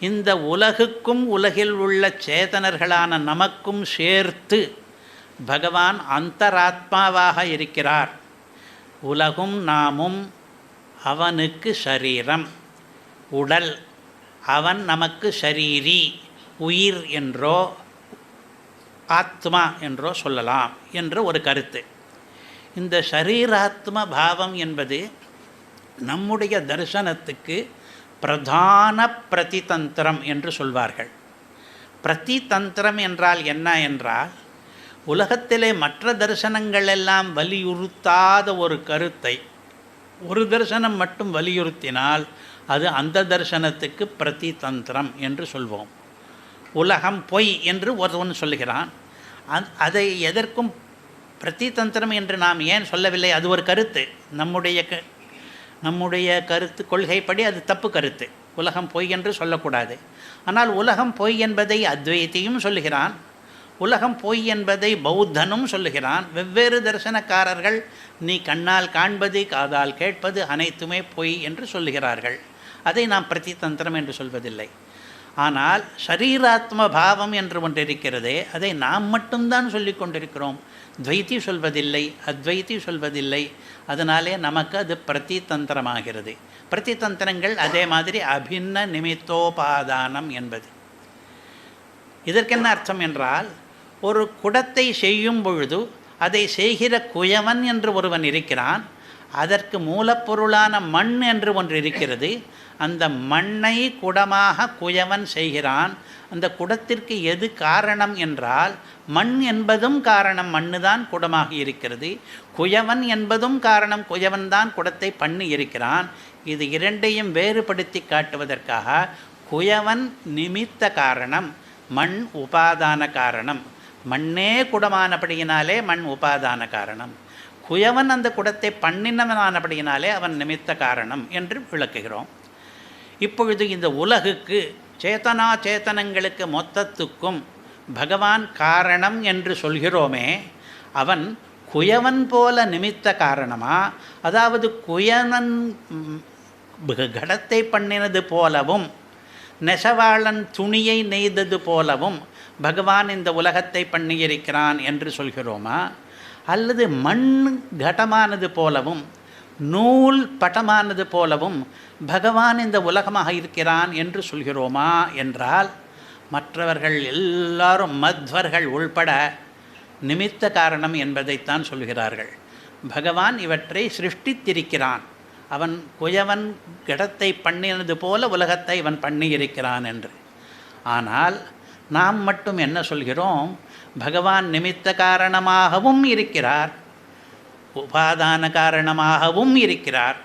இந்த உலகுக்கும் உலகில் உள்ள சேதனர்களான நமக்கும் சேர்த்து பகவான் அந்தராத்மாவாக இருக்கிறார். உலகும் நாமும் அவனுக்கு ஷரீரம், உடல். அவன் நமக்கு ஷரீரி, உயிர் என்றோ ஆத்மா என்றோ சொல்லலாம் என்ற ஒரு கருத்து. இந்த ஷரீராத்ம பாவம் என்பது நம்முடைய தரிசனத்துக்கு பிரதான பிரதிதந்திரம் என்று சொல்வார்கள். பிரதிதந்திரம் என்றால் என்ன என்றால், உலகத்திலே மற்ற தரிசனங்கள் எல்லாம் வலியுறுத்தாத ஒரு கருத்தை ஒரு தரிசனம் மட்டும் வலியுறுத்தினால் அது அந்த தரிசனத்துக்கு பிரதிதந்திரம் என்று சொல்வோம். உலகம் பொய் என்று ஒருவன் சொல்லுகிறான். அதை எதற்கும் பிரதிதந்திரம் என்று நாம் ஏன் சொல்லவில்லை? அது ஒரு கருத்து. நம்முடைய கருத்து கொள்கைப்படி அது தப்பு கருத்து. உலகம் பொய் என்று சொல்லக்கூடாது. ஆனால் உலகம் பொய் என்பதை அத்வைத்தியும் சொல்லுகிறான், உலகம் பொய் என்பதை பௌத்தனும் சொல்லுகிறான். வெவ்வேறு தரிசனக்காரர்கள் நீ கண்ணால் காண்பது காதால் கேட்பது அனைத்துமே பொய் என்று சொல்லுகிறார்கள். அதை நாம் பிரதிதந்திரம் என்று சொல்வதில்லை. ஆனால் ஷரீராத்ம பாவம் என்று ஒன்று இருக்கிறதே, அதை நாம் மட்டும்தான் சொல்லி கொண்டிருக்கிறோம். துவைத்தி சொல்வதில்லை, அத்வைத்தி சொல்வதில்லை. அதனாலே நமக்கு அது பிரதிதந்திரமாகிறது. பிரதிதந்திரங்கள் அதே மாதிரி அபின்ன நிமித்தோபாதானம் என்பது. இதற்கென்ன அர்த்தம் என்றால், ஒரு குடத்தை செய்யும் பொழுது அதை செய்கிற குயவன் என்று ஒருவன் இருக்கிறான். அதற்கு மூலப்பொருளான மண் என்று ஒன்று இருக்கிறது. அந்த மண்ணை குடமாக குயவன் செய்கிறான். அந்த குடத்திற்கு எது காரணம் என்றால், மண் என்பதும் காரணம், மண்ணு தான் குடமாக இருக்கிறது. குயவன் என்பதும் காரணம், குயவன்தான் குடத்தை பண்ணி இருக்கிறான். இது இரண்டையும் வேறுபடுத்தி காட்டுவதற்காக குயவன் நிமித்த காரணம், மண் உபாதான காரணம். மண்ணே குடமானபடியினாலே மண் உபாதான காரணம். குயவன் அந்த குடத்தை பண்ணினவனானபடியினாலே அவன் நிமித்த காரணம் என்று விளக்குகிறோம். இப்பொழுது இந்த உலகுக்கு, சேத்தனா சேத்தனங்களுக்கு மொத்தத்துக்கும் பகவான் காரணம் என்று சொல்கிறோமே, அவன் குயவன் போல நிமித்த காரணமா? அதாவது குயவன் கடத்தை பண்ணினது போலவும் நெசவாளன் துணியை நெய்தது போலவும் பகவான் இந்த உலகத்தை பண்ணியிருக்கிறான் என்று சொல்கிறோமா? அல்லது மண் கடமானது போலவும் நூல் பட்டமானது போலவும் பகவான் இந்த உலகமாக இருக்கிறான் என்று சொல்கிறோமா என்றால், மற்றவர்கள் எல்லாரும் மத்வர்கள் உள்பட நிமித்த காரணம் என்பதைத்தான் சொல்கிறார்கள். பகவான் இவற்றை சிருஷ்டித்திருக்கிறான். அவன் குயவன் கடத்தை பண்ணினது போல உலகத்தை இவன் பண்ணியிருக்கிறான் என்று. ஆனால் நாம் மட்டும் என்ன சொல்கிறோம்? பகவான் நிமித்த காரணமாகவும் இருக்கிறார், உபாதான காரணமாகவும் இருக்கிறார்.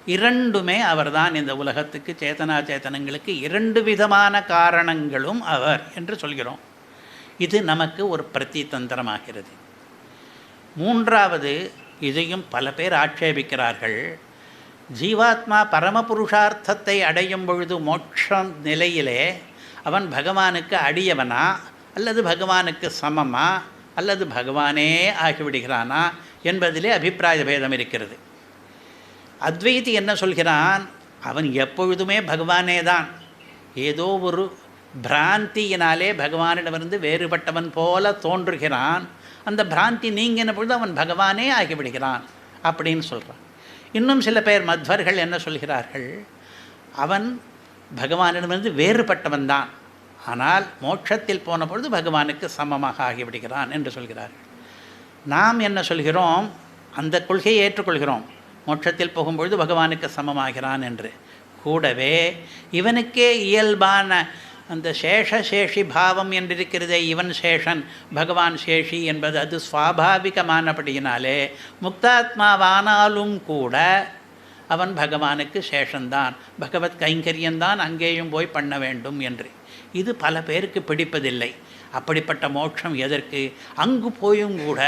இரண்டுமே அவர்தான். இந்த உலகத்துக்கு, சேத்தனா சேத்தனங்களுக்கு இரண்டு விதமான காரணங்களும் அவர் என்று சொல்கிறோம். இது நமக்கு ஒரு பிரதிதந்திரமாகிறது. மூன்றாவது, இதையும் பல பேர் ஆட்சேபிக்கிறார்கள். ஜீவாத்மா பரமபுருஷார்த்தத்தை அடையும் பொழுது மோட்சம் நிலையிலே அவன் பகவானுக்கு அடியவனா அல்லது பகவானுக்கு சமமா அல்லது பகவானே ஆகிவிடுகிறானா என்பதிலே அபிப்பிராய பேதம் இருக்கிறது. அத்வைதி என்ன சொல்கிறான்? அவன் எப்பொழுதுமே பகவானே தான். ஏதோ ஒரு பிராந்தியினாலே பகவானிடமிருந்து வேறுபட்டவன் போல தோன்றுகிறான். அந்த பிராந்தி நீங்கின பொழுது அவன் பகவானே ஆகிவிடுகிறான் அப்படின்னு சொல்கிறான். இன்னும் சில பேர் மத்வர்கள் என்ன சொல்கிறார்கள்? அவன் பகவானிடமிருந்து வேறுபட்டவன் தான், ஆனால் மோட்சத்தில் போன பொழுது பகவானுக்கு சமமாக ஆகிவிடுகிறான் என்று சொல்கிறார்கள். நாம் என்ன சொல்கிறோம்? அந்த கொள்கையை ஏற்றுக்கொள்கிறோம். மோட்சத்தில் போகும்பொழுது பகவானுக்கு சமமாகிறான் என்று. கூடவே இவனுக்கே இயல்பான அந்த சேஷி பாவம் என்றிருக்கிறதே, இவன் சேஷன் பகவான் சேஷி என்பது அது சுவாபாவிகமானபடியினாலே முக்தாத்மாவானாலும் கூட அவன் பகவானுக்கு சேஷன்தான், பகவத் கைங்கரியந்தான் அங்கேயும் போய் பண்ண வேண்டும் என்று. இது பல பேருக்கு பிடிப்பதில்லை. அப்படிப்பட்ட மோட்சம் எதற்கு? அங்கு போயும் கூட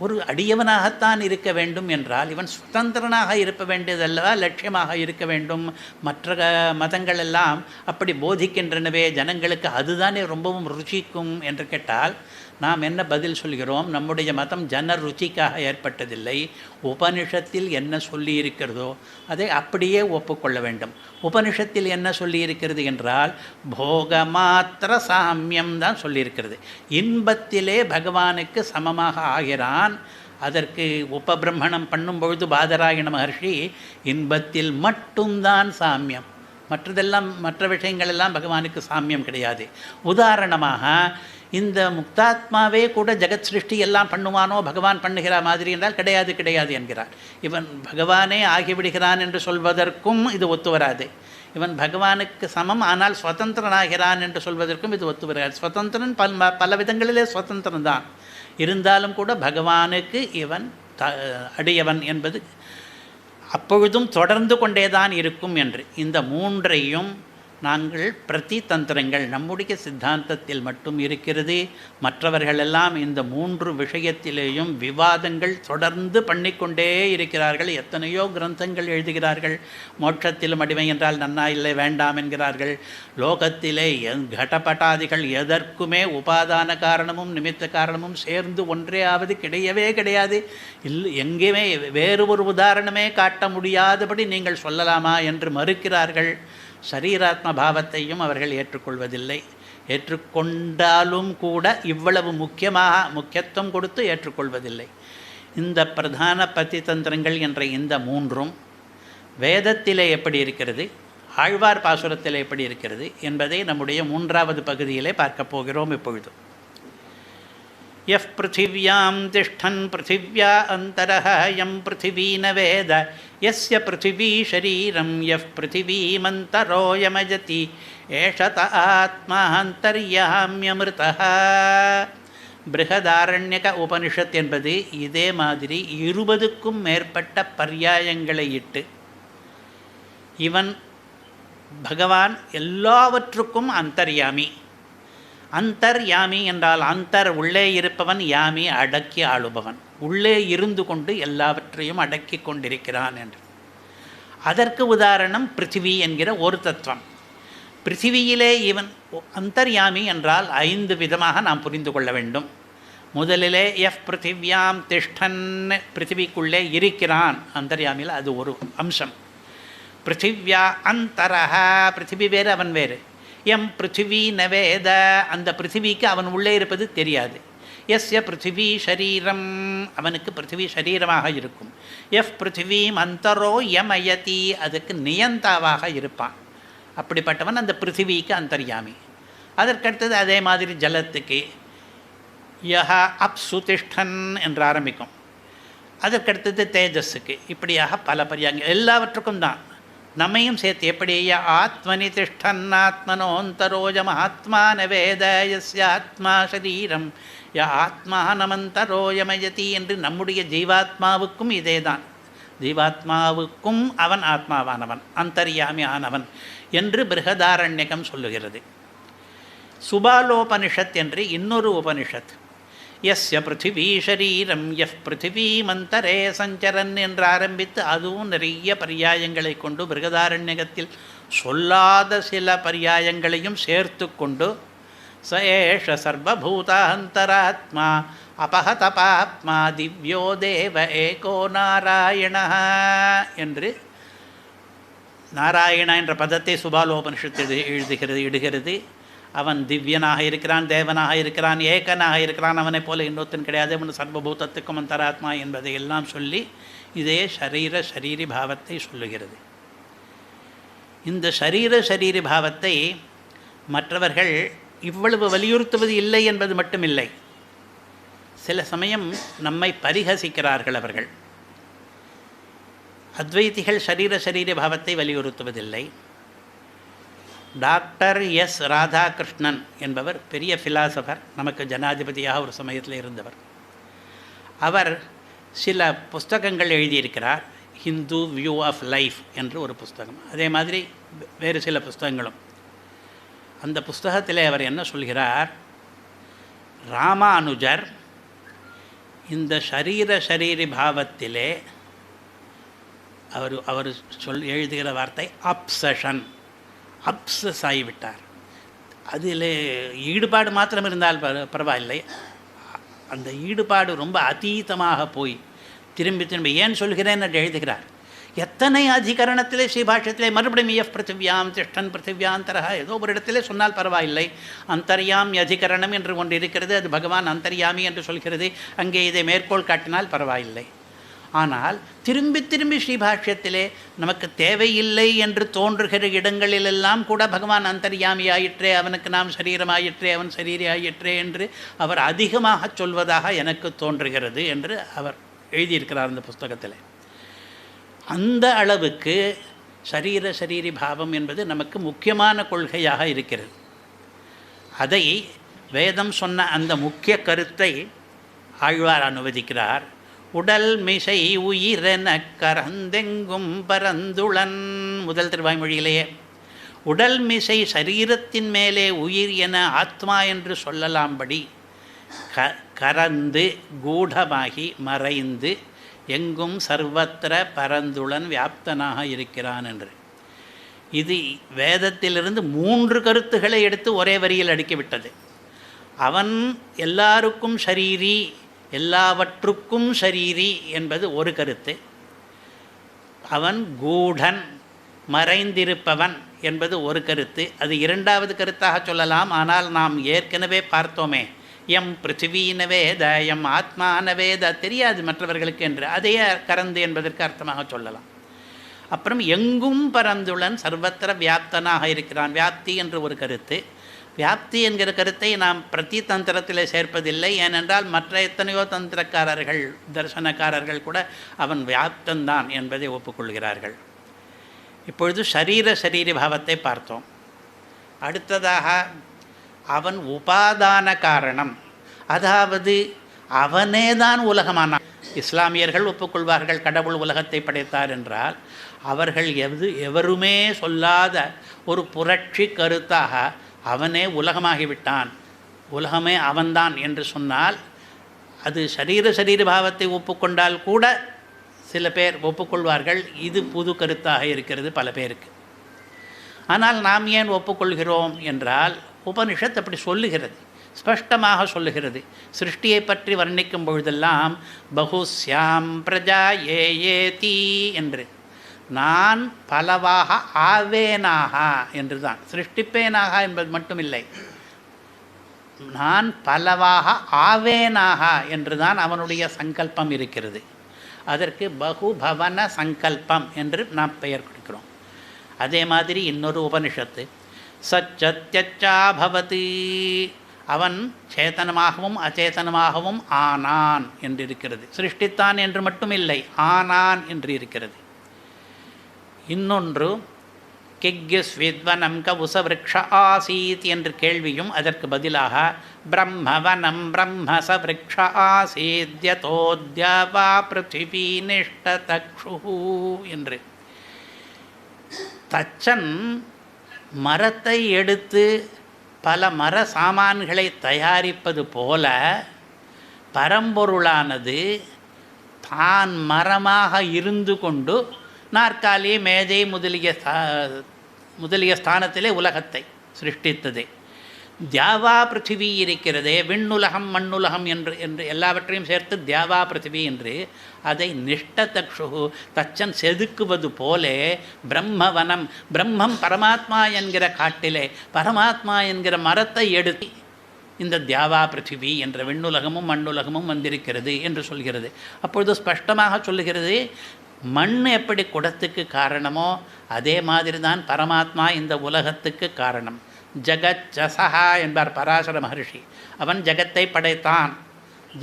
ஒரு அடியவனாகத்தான் இருக்க வேண்டும் என்றால் இவன் சுதந்திரனாக இருக்க வேண்டியதல்லவா லட்சியமாக இருக்க வேண்டும். மற்ற மதங்கள் எல்லாம் அப்படி போதிக்கின்றனவே, ஜனங்களுக்கு அதுதானே ரொம்பவும் ருச்சிக்கும் என்று கேட்டால் நாம் என்ன பதில் சொல்கிறோம்? நம்முடைய மதம் ஜன ருச்சிக்காக ஏற்பட்டதில்லை. உபனிஷத்தில் என்ன சொல்லி இருக்கிறதோ அதை அப்படியே ஒப்புக்கொள்ள வேண்டும். உபனிஷத்தில் என்ன சொல்லியிருக்கிறது என்றால் போகமாத்திர சாமியம் தான் சொல்லியிருக்கிறது. இன்பத்திலே பகவானுக்கு சமமாக ஆகிறான். அதற்கு உபபிரம்மணம் பண்ணும் பொழுது பாதராயண மகர்ஷி இன்பத்தில் மட்டும்தான் சாமியம், மற்ற விஷயங்கள் எல்லாம் பகவானுக்கு சாமியம் கிடையாது. உதாரணமாக இந்த முக்தாத்மாவே கூட ஜெகத் சிருஷ்டி எல்லாம் பண்ணுவானோ பகவான் பண்ணுகிற மாதிரி என்றால் கிடையாது என்கிறார். இவன் பகவானே ஆகிவிடுகிறான் என்று சொல்வதற்கும் இது ஒத்து வராது. இவன் பகவானுக்கு சமம் ஆனால் சுதந்திரனாகிறான் என்று சொல்வதற்கும் இது ஒத்து வராது. சுதந்திரன் பல விதங்களிலே சுதந்திரன் தான், இருந்தாலும் கூட பகவானுக்கு இவன் அடியவன் என்பது அப்பொழுதும் தொடர்ந்து கொண்டேதான் இருக்கும் என்று. இந்த மூன்றையும் நாங்கள் பிரதி தந்திரங்கள் நம்முடைய சித்தாந்தத்தில் மட்டும் இருக்கிறது. மற்றவர்களெல்லாம் இந்த மூன்று விஷயத்திலேயும் விவாதங்கள் தொடர்ந்து பண்ணிக்கொண்டே இருக்கிறார்கள். எத்தனையோ கிரந்தங்கள் எழுதுகிறார்கள். மோட்சத்திலும் அடிமை என்றால் நன்னா இல்லை வேண்டாம் என்கிறார்கள். லோகத்திலே கடபட்டாதிகள் எதற்குமே உபாதான காரணமும் நிமித்த காரணமும் சேர்ந்து ஒன்றேயாவது கிடையாது. எங்கேயுமே வேறு ஒரு உதாரணமே காட்ட முடியாதபடி நீங்கள் சொல்லலாமா என்று மறுக்கிறார்கள். சரீராத்ம பாவத்தையும் அவர்கள் ஏற்றுக்கொள்வதில்லை. ஏற்றுக்கொண்டாலும் கூட இவ்வளவு முக்கியத்துவம் கொடுத்து ஏற்றுக்கொள்வதில்லை. இந்த பிரதான பதிதந்திரங்கள் என்ற இந்த மூன்றும் வேதத்திலே எப்படி இருக்கிறது, ஆழ்வார் பாசுரத்திலே எப்படி இருக்கிறது என்பதை நம்முடைய மூன்றாவது பகுதியிலே பார்க்க போகிறோம். இப்பொழுது யஃப் பிருथिव्यां திஷ்டன் பிருथिव्या அந்தரஹ யம் பிருथिवी ந வேத யஸ்ய பிருथिवी ஷரீரம் யஃப் பிருथिवीमन्तरो யமஜதி ஏஷத ஆத்மா அந்தர்யாம்யமிருதஹ. பிருஹதாரண்யக உபனிஷத் என்பது இதே மாதிரி 20க்கும் மேற்பட்ட பர்யாயங்களை இட்டு இவன் பகவான் எல்லாவற்றுக்கும் அந்தர்யாமி. அந்தர்யாமி என்றால் அந்தர் உள்ளே இருப்பவன், யாமி அடக்கி ஆளுபவன், உள்ளே இருந்து கொண்டு எல்லாவற்றையும் அடக்கி கொண்டிருக்கிறான் என்று. அதற்கு உதாரணம் பிருத்திவி என்கிற ஒரு தத்துவம். பிருத்திவியிலே இவன் அந்தர்யாமி என்றால் 5 விதமாக நாம் புரிந்து கொள்ள வேண்டும். முதலிலே எஃப் பிருத்திவ்யாம் திஷ்டன், பிருத்திவிக்குள்ளே இருக்கிறான் அந்தர்யாமியில், அது ஒரு அம்சம். பிருத்திவ்யா அந்தரஹ, பிருத்திவி வேறு அவன் வேறு. எம் பிருத்திவி நவேத, அந்த பிருத்திவிக்கு அவன் உள்ளே இருப்பது தெரியாது. எஸ்ய பிருத்திவி ஷரீரம், அவனுக்கு பிருத்திவி ஷரீரமாக இருக்கும். எஃப் பிருத்திவீம் அந்தரோ யமயதி, அதுக்கு நியந்தாவாக இருப்பான். அப்படிப்பட்டவன் அந்த பிருத்திவிக்கு அந்தர்யாமி. அதற்கடுத்தது அதே மாதிரி ஜலத்துக்கு யஹ அப்சு திஷ்டன் என்று ஆரம்பிக்கும். அதற்கடுத்தது தேஜஸுக்கு, இப்படியாக பல பர்யாயங்கள் எல்லாவற்றுக்கும் தான். நம்மையும் சேர்த்து எப்படி ஆத்மனி திஷ்டன்னாத்மனோந்தரோஜம் ஆத்மான வேத யஸ்யாத்மா சரீரம் ய ஆத்மானமந்தரோயமயதி என்று நம்முடைய ஜீவாத்மாவுக்கும் இதே தான். ஜீவாத்மாவுக்கும் அவன் ஆத்மாவானவன், அந்தர்யாமி ஆனவன் என்று பிருஹதாரண்யகம் சொல்லுகிறது. சுபாலோபனிஷத் என்று இன்னொரு உபனிஷத் யஸ்ய பிருத்திவி ஷரீரம் யஃப் பிருத்திவீமந்தரே சஞ்சரன் என்று ஆரம்பித்து அதுவும் நிறைய பர்யாயங்களை கொண்டு பிருகதாரண்யகத்தில் சொல்லாத சில பர்யாயங்களையும் சேர்த்து கொண்டு ச ஏஷ சர்வபூதாந்தராத்மா அபஹதபாத்மா திவ்யோ தேவ ஏகோ நாராயண என்று நாராயண என்ற பதத்தை சுபாலோபனிஷத்து இடுகிறது. அவன் திவ்யனாக இருக்கிறான், தேவனாக இருக்கிறான், ஏகனாக இருக்கிறான், அவனைப் போல இன்னொருத்தன் கிடையாது, அவன் சர்வபூதத்துக்கும் அந்தராத்மா என்பதை எல்லாம் சொல்லி இதே ஷரீரி பாவத்தை சொல்லுகிறது. இந்த ஷரீரி பாவத்தை மற்றவர்கள் இவ்வளவு வலியுறுத்துவது இல்லை என்பது மட்டுமில்லை, சில சமயம் நம்மை பரிகசிக்கிறார்கள். அவர்கள் அத்வைதிகள் ஷரீரி பாவத்தை வலியுறுத்துவதில்லை. டாக்டர் எஸ் ராதாகிருஷ்ணன் என்பவர் பெரிய ஃபிலாசபர், நமக்கு ஜனாதிபதியாக ஒரு சமயத்தில் இருந்தவர். அவர் சில புஸ்தகங்கள் எழுதியிருக்கிறார். ஹிந்து வியூ ஆஃப் லைஃப் என்று ஒரு புஸ்தகம், அதே மாதிரி வேறு சில புஸ்தகங்களும். அந்த புஸ்தகத்தில் அவர் என்ன சொல்கிறார், ராமானுஜர் இந்த ஷரீரி பாவத்திலே அவர் எழுதுகிற வார்த்தை அப்சஷன், அப்சஸ் ஆகிவிட்டார். அதில் ஈடுபாடு மாத்திரம் இருந்தால் பரவாயில்லை, அந்த ஈடுபாடு ரொம்ப அதீதமாக போய் திரும்பி ஏன் சொல்கிறேன் என்று எழுதுகிறார். எத்தனை அதிகரணத்திலே ஸ்ரீபாஷ்யத்திலே மறுபடியும் இயஃப் பிருத்திவியாம் திஷ்டன் பிருத்திவியாந்தரா ஏதோ ஒரு இடத்திலே சொன்னால் பரவாயில்லை. அந்தர்யாமி அதிகரணம் என்று ஒன்று இருக்கிறது, அது பகவான் அந்தர்யாமி என்று சொல்கிறது, அங்கே இதை மேற்கோள் காட்டினால் பரவாயில்லை. ஆனால் திரும்பி திரும்பி ஸ்ரீபாஷ்யத்திலே நமக்கு தேவையில்லை என்று தோன்றுகிற இடங்களிலெல்லாம் கூட பகவான் அந்தர்யாமி ஆயிற்றே, அவனுக்கு நாம் சரீரமாயிற்றே, அவன் சரீரி ஆயிற்றே என்று அவர் அதிகமாக சொல்வதாக எனக்கு தோன்றுகிறது என்று அவர் எழுதியிருக்கிறார் அந்த புஸ்தகத்தில். அந்த அளவுக்கு சரீரி பாவம் என்பது நமக்கு முக்கியமான கொள்கையாக இருக்கிறது. அதை வேதம் சொன்ன அந்த முக்கிய கருத்தை ஆழ்வார் அனுவதிக்கிறார். உடல் மிசை உயிரென கரந்தெங்கும் பரந்துளன். முதல் திருவாய்மொழியிலேயே உடல் மிசை சரீரத்தின் மேலே உயிர் என ஆத்மா என்று சொல்லலாம்படி கரந்து கூடமாகி மறைந்து எங்கும் சர்வத்திர பரந்துளன் வியாப்தனாக இருக்கிறான் என்று. இது வேதத்திலிருந்து 3 கருத்துக்களை எடுத்து ஒரே வரியில் அடுக்கிவிட்டது. அவன் எல்லாருக்கும் சரீரி, எல்லாவற்றுக்கும் சரீரி என்பது ஒரு கருத்து. அவன் கூடன், மறைந்திருப்பவன் என்பது ஒரு கருத்து. அது 2வது கருத்தாக சொல்லலாம். ஆனால் நாம் ஏற்கனவே பார்த்தோமே, எம் பிருத்திவீன வேத எம் ஆத்மான வேத, தெரியாது மற்றவர்களுக்கு என்று, அதையே கரந்து என்பதற்கு அர்த்தமாக சொல்லலாம். அப்புறம் எங்கும் பரந்துளன் சர்வத்திர வியாப்தனாக இருக்கிறான், வியாப்தி என்று ஒரு கருத்து. வியாப்தி என்கிற கருத்தை நாம் பிரதி தந்திரத்தில் சேர்ப்பதில்லை. ஏனென்றால் மற்ற எத்தனையோ தந்திரக்காரர்கள், தர்சனக்காரர்கள் கூட அவன் வியாப்தந்தான் என்பதை ஒப்புக்கொள்கிறார்கள். இப்பொழுது சரீரி பாவத்தை பார்த்தோம். அடுத்ததாக அவன் உபாதான காரணம், அதாவது அவனே தான் உலகமானான். இஸ்லாமியர்கள் ஒப்புக்கொள்வார்கள் கடவுள் உலகத்தை படைத்தார் என்றால், அவர்கள் எவருமே சொல்லாத ஒரு புரட்சி கருத்தாக அவனே உலகமாகிவிட்டான், உலகமே அவன்தான் என்று சொன்னால், அது சரீர பாவத்தை ஒப்புக்கொண்டால் கூட சில பேர் ஒப்புக்கொள்வார்கள். இது புது கருத்தாக இருக்கிறது பல பேருக்கு. ஆனால் நாம் ஏன் ஒப்புக்கொள்கிறோம் என்றால், உபனிஷத் அப்படி சொல்லுகிறது, ஸ்பஷ்டமாக சொல்லுகிறது. சிருஷ்டியை பற்றி வர்ணிக்கும் பொழுதெல்லாம் பகுஸ்யாம் பிரஜா ஏதி என்று, நான் பலவாக ஆவேனாக என்று தான். சிருஷ்டிப்பேனாக என்பது மட்டும் இல்லை, நான் பலவாக ஆவேனாக என்று தான் அவனுடைய சங்கல்பம் இருக்கிறது. அதற்கு பகுபவன சங்கல்பம் என்று நாம் பெயர் கொடுக்கிறோம். அதே மாதிரி இன்னொரு உபனிஷத்து சச்சத்யச்சா பவதி, அவன் சேத்தனமாகவும் அச்சேதனமாகவும் ஆனான் என்று இருக்கிறது. சிருஷ்டித்தான் என்று மட்டும் இல்லை, ஆனான் என்று இருக்கிறது. இன்னொன்று கிக்யஸ்வித்வனம் கவுசவிருக்ஷ ஆசீத் என்று கேள்வியும் அதற்கு பதிலாக பிரம்மவனம் பிரம்மச விருக்ஷ ஆசீத்யதோத்யவா பிருத்திவி நிஷ்டதக்ஷு என்று. தச்சன் மரத்தை எடுத்து பல மர சாமான்களை தயாரிப்பது போல பரம்பொருளானது தான் மரமாக இருந்து கொண்டு நாற்காலி மேஜை முதலிய ஸ்தானத்திலே உலகத்தை சிருஷ்டித்தது. தியாவா பிருத்திவி இருக்கிறதே, விண்ணுலகம் மண்ணுலகம் என்று எல்லாவற்றையும் சேர்த்து தியாவா பிருத்திவி என்று அதை நிஷ்டதக்ஷு தச்சன் செதுக்குவது போலே பிரம்மவனம், பிரம்மம் பரமாத்மா என்கிற காட்டிலே பரமாத்மா என்கிற மரத்தை எடுத்து இந்த தியாவா பிருத்திவி என்ற விண்ணுலகமும் மண்ணுலகமும் வந்திருக்கிறது என்று சொல்கிறது. அப்பொழுது ஸ்பஷ்டமாக சொல்லுகிறது, மண் எப்படி குடத்துக்கு காரணமோ அதே மாதிரி தான் பரமாத்மா இந்த உலகத்துக்கு காரணம். ஜகச்சசஹா என்பார் பராசர மகர்ஷி. அவன் ஜகத்தை படைத்தான்,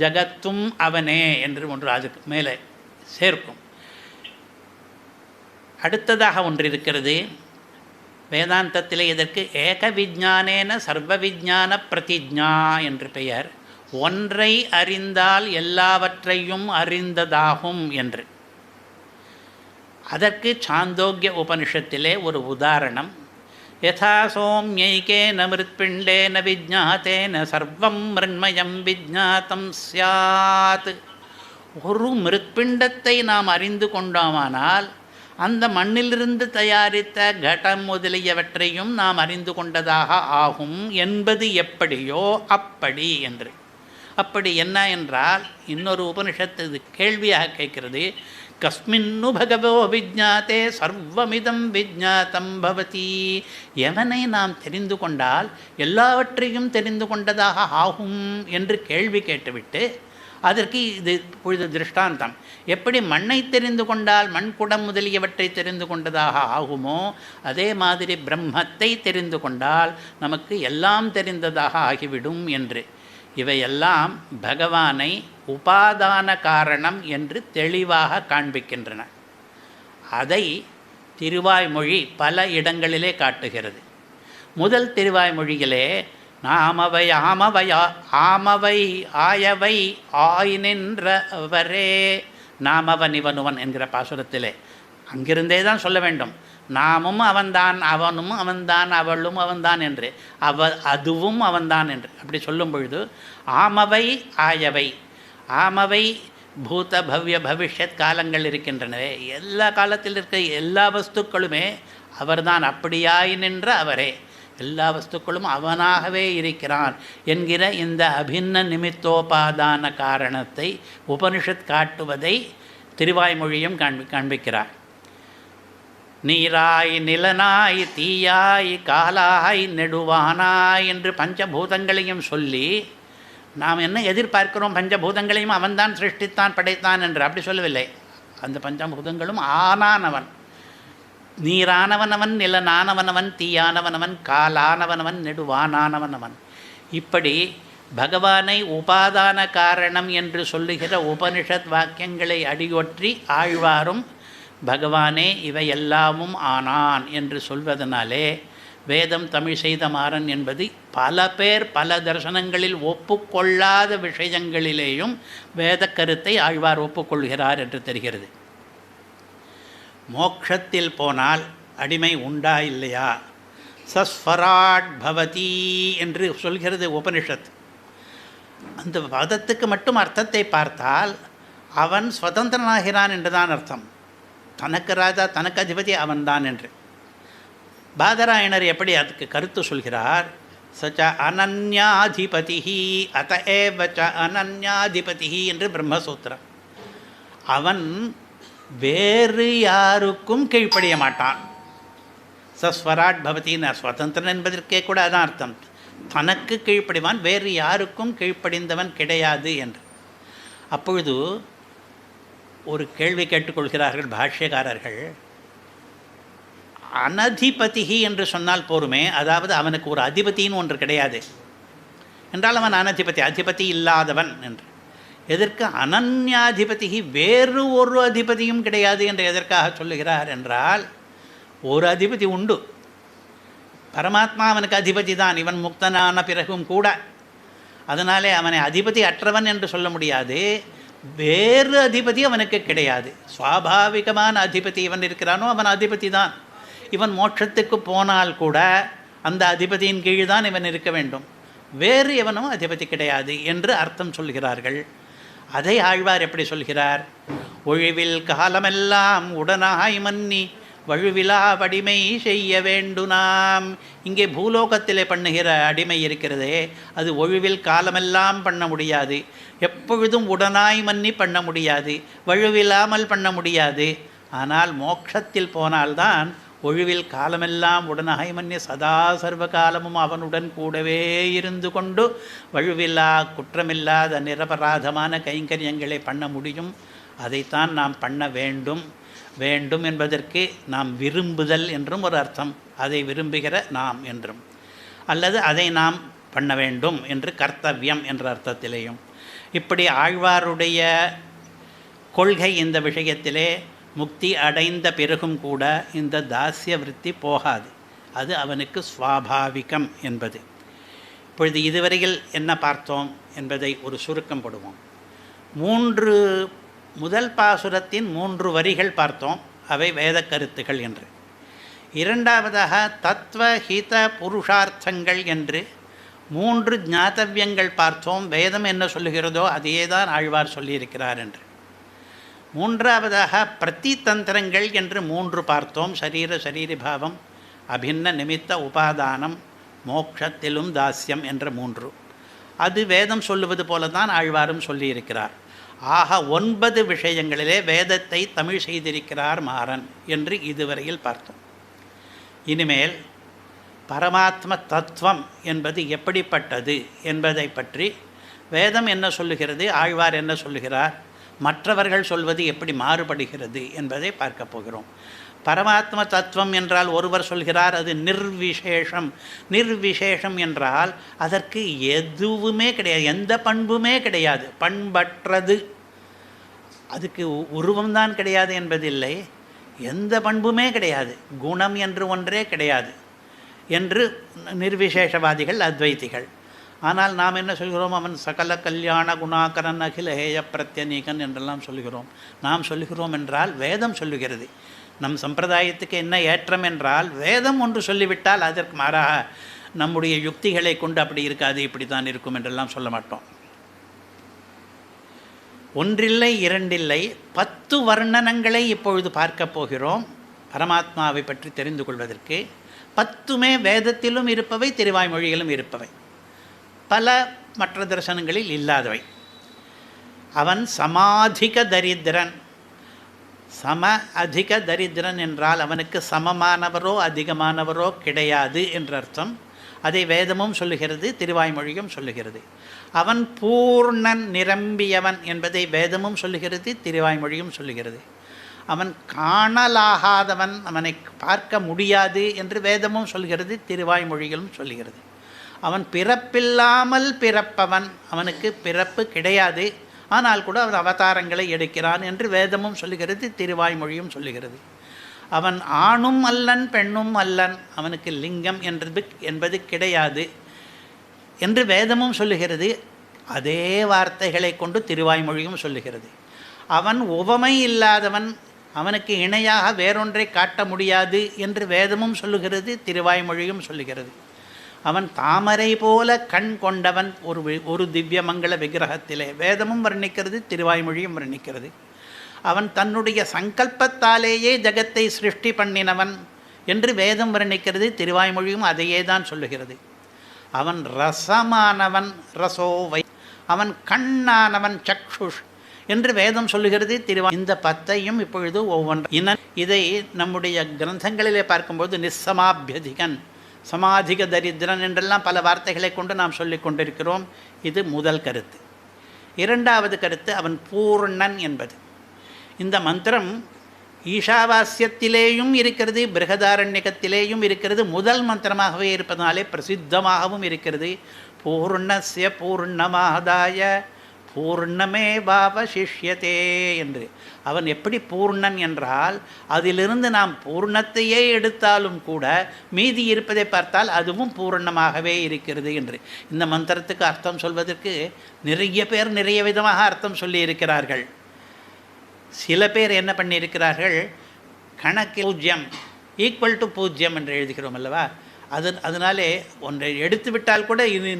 ஜகத்தும் அவனே என்று ஒன்று அதுக்கு மேலே சேர்க்கும். அடுத்ததாக ஒன்று இருக்கிறது வேதாந்தத்திலே, இதற்கு ஏக விஜானேன சர்வ விஜான பிரதிஜா என்று பெயர். ஒன்றை அறிந்தால் எல்லாவற்றையும் அறிந்ததாகும் என்று. அதற்கு சாந்தோக்கிய உபனிஷத்திலே ஒரு உதாரணம். யதா சோம்யைகேன மிருத்பிண்டேன விஜ்ஞாதேன சர்வம் மிருண்மயம் விஜ்ஞாதம் ஸ்யாத். ஒரு மிருத்பிண்டத்தை நாம் அறிந்து கொண்டோமானால் அந்த மண்ணிலிருந்து தயாரித்த கடம் முதலியவற்றையும் நாம் அறிந்து கொண்டதாக ஆகும் என்பது எப்படியோ அப்படி என்று. அப்படி என்ன என்றால், இன்னொரு உபனிஷத்து இது கேள்வியாக கேட்கிறது. கஸ்மின்னு பகவோ விஜ்ஞாத்தே சர்வமிதம் விஜ்ஞாத்தம் பவதி. எவனை நாம் தெரிந்து கொண்டால் எல்லாவற்றையும் தெரிந்து கொண்டதாக ஆகும் என்று கேள்வி கேட்டுவிட்டு அதற்கு இது பொழுது திருஷ்டாந்தம். எப்படி மண்ணை தெரிந்து கொண்டால் மண்குடம் முதலியவற்றை தெரிந்து கொண்டதாக ஆகுமோ அதே மாதிரி பிரம்மத்தை தெரிந்து கொண்டால் நமக்கு எல்லாம் தெரிந்ததாக ஆகிவிடும் என்று. இவையெல்லாம் பகவானை உபாதான காரணம் என்று தெளிவாக காண்பிக்கின்றன. அதை திருவாய்மொழி பல இடங்களிலே காட்டுகிறது. முதல் திருவாய்மொழியிலே நாமவை ஆமவை ஆயவை ஆய் நின்றவரே நாமவன் இவனுவன் என்கிற பாசுரத்திலே அங்கிருந்தே தான் சொல்ல வேண்டும். நாமும் அவன்தான், அவனும் அவன்தான், அவளும் அவன்தான் என்று, அதுவும் அவன்தான் என்று அப்படி சொல்லும் பொழுது ஆமவை ஆயவை, ஆமவை பூத பவ்ய பவிஷ்யத் காலங்கள் இருக்கின்றனவே, எல்லா காலத்தில் இருக்க எல்லா வஸ்துக்களுமே அவர்தான். அப்படியாய் நின்ற அவரே, எல்லா வஸ்துக்களும் அவனாகவே இருக்கிறான் என்கிற இந்த அபின்ன நிமித்தோபாதான காரணத்தை உபனிஷத் காட்டுவதை திருவாய்மொழியும் காண்பிக்கிறார். நீராய் நிலனாய் தீயாய் காலாய் நெடுவானாய் என்று பஞ்சபூதங்களையும் சொல்லி நாம் என்ன எதிர்பார்க்கிறோம்? பஞ்சபூதங்களையும் அவன்தான் சிருஷ்டித்தான் படைத்தான் என்று அப்படி சொல்லவில்லை. அந்த பஞ்சபூதங்களும் ஆனானவன், நீரானவனவன், நிலனானவனவன், தீயானவனவன், காலானவனவன், நெடுவானானவனவன். இப்படி பகவானை உபாதான காரணம் என்று சொல்லுகிற உபனிஷத் வாக்கியங்களை அடியொற்றி ஆழ்வாரும் பகவானே இவை எல்லாமும் ஆனான் என்று சொல்வதனாலே வேதம் தமிழ் செய்த மாறன் என்பது பல பேர் பல தரிசனங்களில் ஒப்புக்கொள்ளாத விஷயங்களிலேயும் வேத கருத்தை ஆழ்வார் ஒப்புக்கொள்கிறார் என்று தெரிகிறது. மோட்சத்தில் போனால் அடிமை உண்டா இல்லையா? சஸ்வராட் பவதி என்று சொல்கிறது உபனிஷத். அந்த பதத்துக்கு மட்டும் அர்த்தத்தை பார்த்தால் அவன் சுதந்திரனாகிறான் என்றுதான் அர்த்தம். தனக்கு ராஜா, தனக்கு அதிபதி அவன்தான் என்று. பாதராயணர் எப்படி அதுக்கு கருத்து சொல்கிறார்? சச்ச அனன்யாதிபதி அத ஏவச்ச அனன்யாதிபதி என்று பிரம்மசூத்திரம். அவன் வேறு யாருக்கும் கீழ்ப்படிய மாட்டான். சஸ்வராட் பவதின்னு சுதந்திரன் என்பதற்கே கூட அதான் அர்த்தம். தனக்கு கீழ்ப்படிவான், வேறு யாருக்கும் கீழ்ப்படிந்தவன் கிடையாது என்று. அப்பொழுது ஒரு கேள்வி கேட்டுக்கொள்கிறார்கள் பாஷ்யக்காரர்கள். அனதிபதி என்று சொன்னால் போருமே, அதாவது அவனுக்கு ஒரு அதிபதின்னு ஒன்று கிடையாது என்றால் அவன் அனதிபதி, அதிபதி இல்லாதவன் என்று. எதற்கு அனன்யாதிபதி, வேறு ஒரு அதிபதியும் கிடையாது என்று எதற்காக சொல்லுகிறார் என்றால், ஒரு அதிபதி உண்டு, பரமாத்மா அவனுக்கு அதிபதி தான், இவன் முக்தனான பிறகும் கூட. அதனாலே அவனை அதிபதி அற்றவன் என்று சொல்ல முடியாது. வேறு அதிபதி அவனுக்கு கிடையாது. சுவாபாவிகமான அதிபதி இவன் இருக்கிறானோ அவன் அதிபதி தான். இவன் மோட்சத்துக்கு போனால் கூட அந்த அதிபதியின் கீழ் தான் இவன் இருக்க வேண்டும், வேறு எவனும் அதிபதி கிடையாது என்று அர்த்தம் சொல்கிறார்கள். அதை ஆழ்வார் எப்படி சொல்கிறார்? ஒழிவில் காலமெல்லாம் உடனாய் மன்னி வழுவிலா அடிமை செய்ய வேண்டு நாம். இங்கே பூலோகத்திலே பண்ணுகிற அடிமை இருக்கிறதே, அது ஒழிவில் காலமெல்லாம் பண்ண முடியாது, எப்பொழுதும் உடனாய் மன்னி பண்ண முடியாது, வழுவில்லாமல் பண்ண முடியாது. ஆனால் மோட்சத்தில் போனால்தான் ஒழிவில் காலமெல்லாம் உடனாய் மன்னி சதா சர்வ காலமும் அவனுடன் கூடவே இருந்து கொண்டு வழுவில்லா குற்றமில்லாத நிரபராதமான கைங்கரியங்களை பண்ண முடியும். அதைத்தான் நாம் பண்ண வேண்டும். வேண்டும் என்பதற்கு நாம் விரும்புதல் என்றும் ஒரு அர்த்தம், அதை விரும்புகிற நாம் என்றும், அல்லது அதை நாம் பண்ண வேண்டும் என்று கர்த்தவியம் என்ற அர்த்தத்திலேயும். இப்படி ஆழ்வாருடைய கொள்கை இந்த விஷயத்திலே முக்தி அடைந்த பிறகும் கூட இந்த தாஸ்ய விருத்தி போகாது, அது அவனுக்கு சுவாபாவிகம் என்பது. இப்பொழுது இதுவரையில் என்ன பார்த்தோம் என்பதை ஒரு சுருக்கம் போடுவோம். முதல் பாசுரத்தின் 3 வரிகள் பார்த்தோம், அவை வேத கருத்துகள் என்று. இரண்டாவதாக தத்துவ ஹித புருஷார்த்தங்கள் என்று 3 ஞாத்தவியங்கள் பார்த்தோம். வேதம் என்ன சொல்லுகிறதோ அதையே தான் ஆழ்வார் சொல்லியிருக்கிறார் என்று. மூன்றாவதாக பிரதிதந்திரங்கள் என்று 3 பார்த்தோம். சரீரிபாவம், அபின்ன நிமித்த உபாதானம், மோட்சத்திலும் தாஸ்யம் என்ற 3. அது வேதம் சொல்லுவது போல தான் ஆழ்வாரும் சொல்லியிருக்கிறார். ஆக 9 விஷயங்களிலே வேதத்தை தமிழ் செய்திருக்கிறார் மாறன் என்று இதுவரையில் பார்த்தோம். இனிமேல் பரமாத்ம தத்துவம் என்பது எப்படிப்பட்டது என்பதை பற்றி வேதம் என்ன சொல்லுகிறது, ஆழ்வார் என்ன சொல்லுகிறார், மற்றவர்கள் சொல்வது எப்படி மாறுபடுகிறது என்பதை பார்க்க போகிறோம். பரமாத்ம தத்துவம் என்றால் ஒருவர் சொல்கிறார் அது நிர்விசேஷம். நிர்விசேஷம் என்றால் அதற்கு எதுவுமே கிடையாது, எந்த பண்புமே கிடையாது, பண்பற்றது. அதுக்கு உருவம்தான் கிடையாது என்பதில்லை, எந்த பண்புமே கிடையாது, குணம் என்று ஒன்றே கிடையாது என்று நிர்விசேஷவாதிகள், அத்வைதிகள். ஆனால் நாம் என்ன சொல்கிறோம், அவன் சகல கல்யாண குணாகரன் அகில ஹேய பிரத்யநீகன் என்றெல்லாம் சொல்கிறோம். நாம் சொல்லுகிறோம் என்றால் வேதம் சொல்லுகிறது. நம் சம்பிரதாயத்துக்கு என்ன ஏற்றம் என்றால் வேதம் ஒன்று சொல்லிவிட்டால் அதற்கு மாறாக நம்முடைய யுக்திகளை கொண்டு அப்படி இருக்காது, இப்படி தான் இருக்கும் என்றெல்லாம் சொல்ல மாட்டோம். ஒன்றில்லை இரண்டில்லை 10 வர்ணனங்களை இப்பொழுது பார்க்க போகிறோம் பரமாத்மாவை பற்றி தெரிந்து கொள்வதற்கு. 10மே வேதத்திலும் இருப்பவை, திருவாய்மொழியிலும் இருப்பவை, பல மற்ற தரிசனங்களில் இல்லாதவை. அவன் சமாதிக தரித்திரன். சம அதிக தரித்திரன் என்றால் அவனுக்கு சமமானவரோ அதிகமானவரோ கிடையாது என்ற அர்த்தம். அதை வேதமும் சொல்லுகிறது, திருவாய்மொழியும் சொல்லுகிறது. அவன் பூர்ணன், நிரம்பியவன் என்பதை வேதமும் சொல்லுகிறது, திருவாய்மொழியும் சொல்லுகிறது. அவன் காணலாகாதவன், அவனை பார்க்க முடியாது என்று வேதமும் சொல்கிறது, திருவாய்மொழிகளும் சொல்லுகிறது. அவன் பிறப்பில்லாமல் பிறப்பவன், அவனுக்கு பிறப்பு கிடையாது, ஆனால் கூட அவன் அவதாரங்களை எடுக்கிறான் என்று வேதமும் சொல்லுகிறது, திருவாய்மொழியும் சொல்லுகிறது. அவன் ஆணும் அல்லன் பெண்ணும் அல்லன், அவனுக்கு லிங்கம் என்பது கிடையாது என்று வேதமும் சொல்லுகிறது. அதே வார்த்தைகளை கொண்டு திருவாய்மொழியும் சொல்லுகிறது. அவன் உவமை இல்லாதவன், அவனுக்கு இணையாக வேறொன்றை காட்ட முடியாது என்று வேதமும் சொல்லுகிறது, திருவாய்மொழியும் சொல்லுகிறது. அவன் தாமரை போல கண் கொண்டவன் ஒரு திவ்ய மங்கள விக்கிரகத்திலே, வேதமும் வர்ணிக்கிறது, திருவாய்மொழியும் வர்ணிக்கிறது. அவன் தன்னுடைய சங்கல்பத்தாலேயே ஜகத்தை சிருஷ்டி பண்ணினவன் என்று வேதம் வர்ணிக்கிறது, திருவாய்மொழியும் அதையே தான் சொல்லுகிறது. அவன் ரசமானவன், ரசோவை. அவன் கண்ணானவன், சக்ஷுஷ் என்று வேதம் சொல்லுகிறது, இந்த 10ஐயும் இப்பொழுது ஒவ்வொன்று இதை நம்முடைய கிரந்தங்களிலே பார்க்கும்போது நிஸ்ஸமாபியதிகன், சமாதிக தரித்திரன் என்றெல்லாம் பல வார்த்தைகளை கொண்டு நாம் சொல்லிக் கொண்டிருக்கிறோம். இது முதல் கருத்து. இரண்டாவது கருத்து அவன் பூர்ணன் என்பது. இந்த மந்திரம் ஈஷாவாஸ்யத்திலேயும் இருக்கிறது, பிருகதாரண்யகத்திலேயும் இருக்கிறது, முதல் மந்திரமாகவே இருப்பதனாலே பிரசித்தமாகவும் இருக்கிறது. பூர்ணஸ்ய பூர்ணமாதாய பூர்ணமே பாவசிஷ்யதே என்று. அவன் எப்படி பூர்ணன் என்றால் அதிலிருந்து நாம் பூர்ணத்தையே எடுத்தாலும் கூட மீதி இருப்பதை பார்த்தால் அதுவும் பூர்ணமாகவே இருக்கிறது என்று. இந்த மந்திரத்துக்கு அர்த்தம் சொல்வதற்கு நிறைய பேர் நிறைய விதமாக அர்த்தம் சொல்லி இருக்கிறார்கள். சில பேர் என்ன பண்ணியிருக்கிறார்கள், கணக்கு பூஜ்யம் ஈக்குவல் டு பூஜ்யம் என்று எழுதுகிறோம் அல்லவா, அதனாலே ஒன்றை எடுத்து விட்டால் கூட இது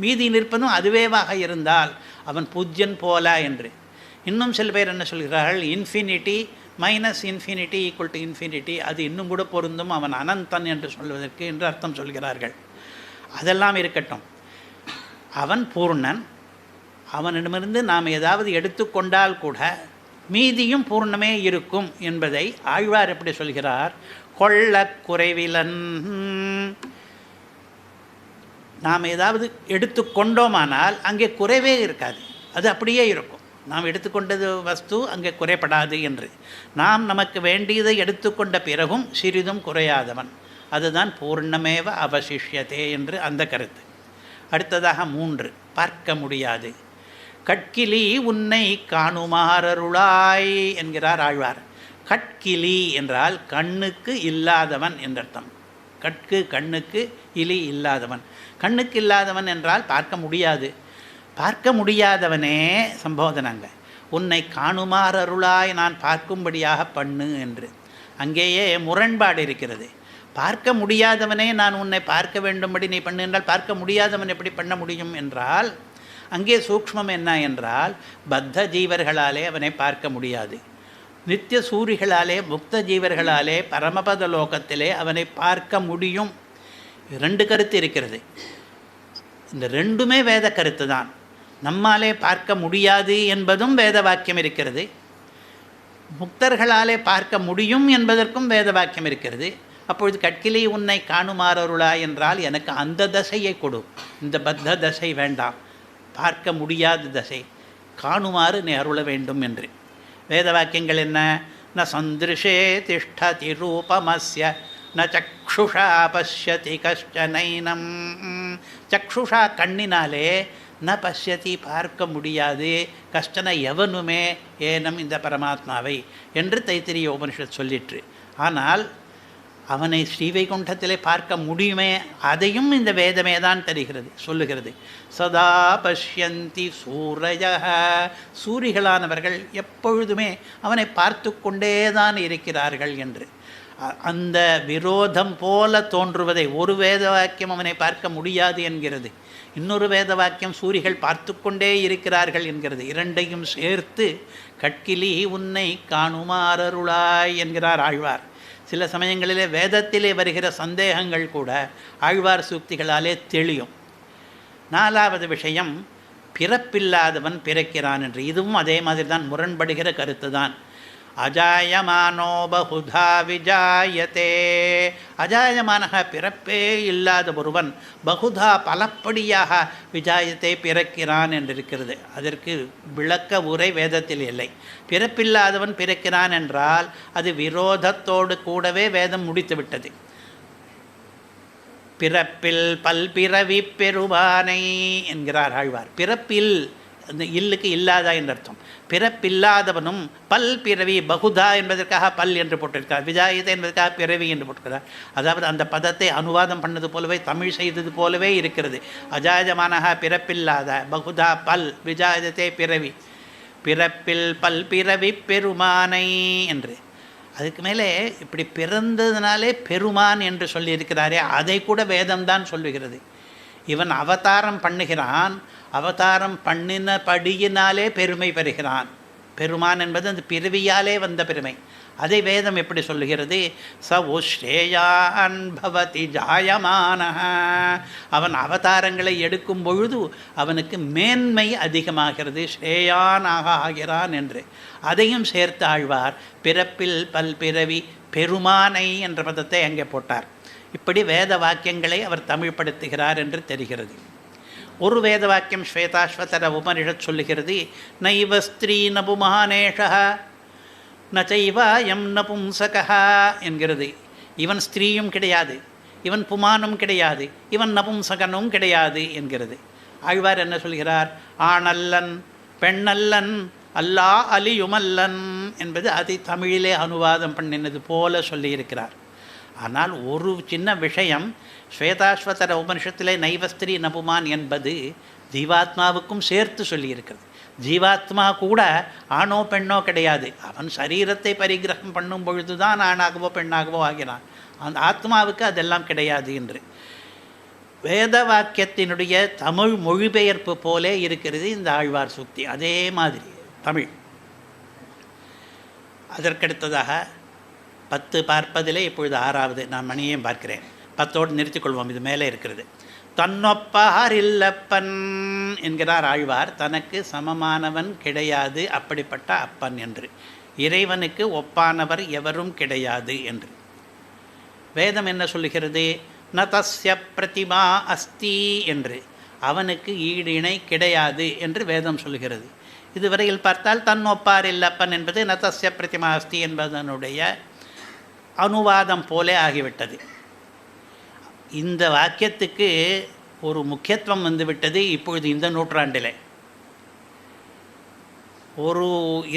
மீதி நிற்பதும் அதுவேவாக இருந்தால் அவன் பூஜ்யன் போல என்று. இன்னும் சில பேர் என்ன சொல்கிறார்கள், infinity minus infinity equal to infinity, அது இன்னும் கூட பொருந்தும், அவன் அனந்தன் என்று சொல்வதற்கு என்று அர்த்தம் சொல்கிறார்கள். அதெல்லாம் இருக்கட்டும், அவன் பூர்ணன். அவனிடமிருந்து நாம் ஏதாவது எடுத்துக்கொண்டால் கூட மீதியும் பூர்ணமே இருக்கும் என்பதை ஆழ்வார் எப்படி சொல்கிறார், கொள்ள குறைவிலன். நாம் ஏதாவது எடுத்துக்கொண்டோமானால் அங்கே குறைவே இருக்காது, அது அப்படியே இருக்கும். நாம் எடுத்துக்கொண்டது வஸ்து அங்கே குறைபடாது என்று. நாம் நமக்கு வேண்டியதை எடுத்துக்கொண்ட பிறகும் சிறிதும் குறையாதவன், அதுதான் பூர்ணமேவ அவசிஷ்யதே என்று அந்த கருத்து. அடுத்ததாக 3, பார்க்க முடியாது. கட்கிலி உன்னை காணுமாறருளாய் என்கிறார் ஆழ்வார். கட்கிலி என்றால் கண்ணுக்கு இல்லாதவன் என்றர்த்தம். கண்ணுக்கு இலி இல்லாதவன். கண்ணுக்கு இல்லாதவன் என்றால் பார்க்க முடியாது. பார்க்க முடியாதவனே சம்போதனங்க. உன்னை காணுமாறருளாய், நான் பார்க்கும்படியாக பண்ணு என்று. அங்கேயே முரண்பாடு இருக்கிறது. பார்க்க முடியாதவனே நான் உன்னை பார்க்க வேண்டும்படி நீ பண்ணு என்றால் பார்க்க முடியாதவன் எப்படி பண்ண முடியும் என்றால் அங்கே சூக்ஷ்மம் என்ன என்றால் பத்த ஜீவர்களாலே அவனை பார்க்க முடியாது. நித்திய சூரிகளாலே முக்த ஜீவர்களாலே பரமபத லோகத்திலே அவனை பார்க்க முடியும். 2 கருத்து இருக்கிறது. இந்த 2மே வேத கருத்து தான். நம்மாலே பார்க்க முடியாது என்பதும் வேத வாக்கியம் இருக்கிறது. முக்தர்களாலே பார்க்க முடியும் என்பதற்கும் வேத வாக்கியம் இருக்கிறது. அப்பொழுது கட்கிலி உன்னை காணுமாறருளா என்றால் எனக்கு அந்த தசையை கொடு, இந்த பத்த தசை வேண்டாம், பார்க்க முடியாத தசை, காணுமாறு நீ அருள வேண்டும் என்று. வேத வாக்கியங்கள் என்ன? ந சந்திருஷே திஷ்டதி ரூபமஸ்ய ந சக்ஷுஷா பஷ்யதி கஷ்டனைனம். சக்ஷுஷா கண்ணினாலே, ந பஷ்யதி பார்க்க முடியாது, கஷ்டன எவனுமே ஏனம் இந்த பரமாத்மாவை என்று தைத்திரிய உபனிஷத் சொல்லிற்று. ஆனால் அவனை ஸ்ரீவைகுண்டத்திலே பார்க்க முடியுமே, அதையும் இந்த வேதமே தான் தருகிறது, சொல்லுகிறது. சதா பஷ்யந்தி சூரய, சூரிகளானவர்கள் எப்பொழுதுமே அவனை பார்த்து கொண்டே தான் இருக்கிறார்கள் என்று. அந்த விரோதம் போல தோன்றுவதை ஒரு வேத வாக்கியம் அவனை பார்க்க முடியாது என்கிறது, இன்னொரு வேத வாக்கியம் சூரிகள் பார்த்து கொண்டே இருக்கிறார்கள் என்கிறது. இரண்டையும் சேர்த்து கட்கிலி உன்னை காணுமாறருளாய் என்கிறார் ஆழ்வார். சில சமயங்களிலே வேதத்திலே வருகிற சந்தேகங்கள் கூட ஆழ்வார் சூக்திகளாலே தெளியும். 4வது விஷயம், பிறப்பில்லாதவன் பிறக்கிறான் என்று. இதுவும் அதே மாதிரி தான், முரண்படுகிற கருத்து தான். அஜாயமானோ பகுதா விஜாயத்தே, அஜாயமான பிறப்பே இல்லாத ஒருவன் பகுதா பலப்படியாக விஜாயத்தை பிறக்கிறான் என்றிருக்கிறது. அதற்கு விளக்க உரை வேதத்தில் இல்லை. பிறப்பில்லாதவன் பிறக்கிறான் என்றால் அது விரோதத்தோடு கூடவே வேதம் முடித்து விட்டது. பிறப்பில் பல்பிறவி பெருவானை என்கிறார் ஆழ்வார். பிறப்பில், அந்த இல்லுக்கு இல்லாதா என்று அர்த்தம். பிறப்பில்லாதவனும் பல் பிறவி, பகுதா என்பதற்காக பல் என்று போட்டிருக்கார், விஜாயத்தை என்பதற்காக பிறவி என்று போட்டிருக்கிறார். அதாவது அந்த பதத்தை அனுவாதம் பண்ணது போலவே, தமிழ் செய்தது போலவே இருக்கிறது. அஜாயமானஹா பிறப்பில்லாத, பகுதா பல், விஜாயத்தை பிறவி, பிறப்பில் பல் பிறவி பெருமானை என்று. அதுக்கு மேலே இப்படி பிறந்ததுனாலே பெருமான் என்று சொல்லியிருக்கிறாரே, அதை கூட வேதம்தான் சொல்லுகிறது. இவன் அவதாரம் பண்ணுகிறான், அவதாரம் பண்ணினபடியினாலே பெருமை பெறுகிறான். பெருமான் என்பது அந்த பிறவியாலே வந்த பெருமை. அதை வேதம் எப்படி சொல்லுகிறது? ச உஸ்ரேயான் பவதி ஜாயமானஹ, அவன் அவதாரங்களை எடுக்கும் பொழுது அவனுக்கு மேன்மை அதிகமாகிறது, ஸ்ரேயானாக ஆகிறான் என்று. அதையும் சேர்த்து ஆழ்வார் பிறப்பில் பல் பிறவி பெருமானை என்ற பதத்தை அங்கே போட்டார். இப்படி வேத வாக்கியங்களை அவர் தமிழ்படுத்துகிறார் என்று தெரிகிறது. ஒரு வேத வாக்கியம் ஸ்வேதாஸ்வதர உபனிஷத் சொல்லுகிறது, நைவ ஸ்திரீ நபுமானேஷா நச்சைவாயம் நபும்சகா என்கிறது. இவன் ஸ்திரீயும் கிடையாது, இவன் புமானும் கிடையாது, இவன் நபும்சகனும் கிடையாது என்கிறது. ஆழ்வார் என்ன சொல்கிறார்? ஆணல்லன் பெண்ணல்லன் அல்லா அலியுமல்லன் என்பது அதை தமிழிலே அனுவாதம் பண்ணினது போல சொல்லியிருக்கிறார். ஆனால் ஒரு சின்ன விஷயம், ஸ்வேதாஸ்வதர உபனிஷத்திலே நைவஸ்திரி நபுமான் என்பது ஜீவாத்மாவுக்கும் சேர்த்து சொல்லியிருக்கிறது. ஜீவாத்மா கூட ஆணோ பெண்ணோ கிடையாது, அவன் சரீரத்தை பரிகிரகம் பண்ணும் பொழுது தான் ஆணாகவோ பெண்ணாகவோ ஆகிறான். அந்த ஆத்மாவுக்கு அதெல்லாம் கிடையாது என்று வேத வாக்கியத்தினுடைய தமிழ் மொழிபெயர்ப்பு போலே இருக்கிறது இந்த ஆழ்வார் சூக்தி. அதே மாதிரி தமிழ். அதற்கடுத்ததாக 10 பார்ப்பதிலே இப்பொழுது 6வது, நான் மணியையும் பார்க்கிறேன், 10ஓடு நிறுத்திக்கொள்வோம், இது மேலே இருக்கிறது. தன்னொப்பார் இல்லப்பன் என்கிறார் ஆழ்வார். தனக்கு சமமானவன் கிடையாது அப்படிப்பட்ட அப்பன் என்று. இறைவனுக்கு ஒப்பானவர் எவரும் கிடையாது என்று. வேதம் என்ன சொல்லுகிறது? ந தஸ்ய பிரதிமா அஸ்தி என்று. அவனுக்கு ஈடு இணை கிடையாது என்று வேதம் சொல்கிறது. இதுவரையில் பார்த்தால் தன்னொப்பார் இல்லப்பன் என்பது ந தஸ்ய பிரதிமா அஸ்தி என்பதனுடைய அனுவாதம் போலே ஆகிவிட்டது. இந்த வாக்கியத்துக்கு ஒரு முக்கியத்துவம் வந்துவிட்டது இப்பொழுது இந்த நூற்றாண்டில். ஒரு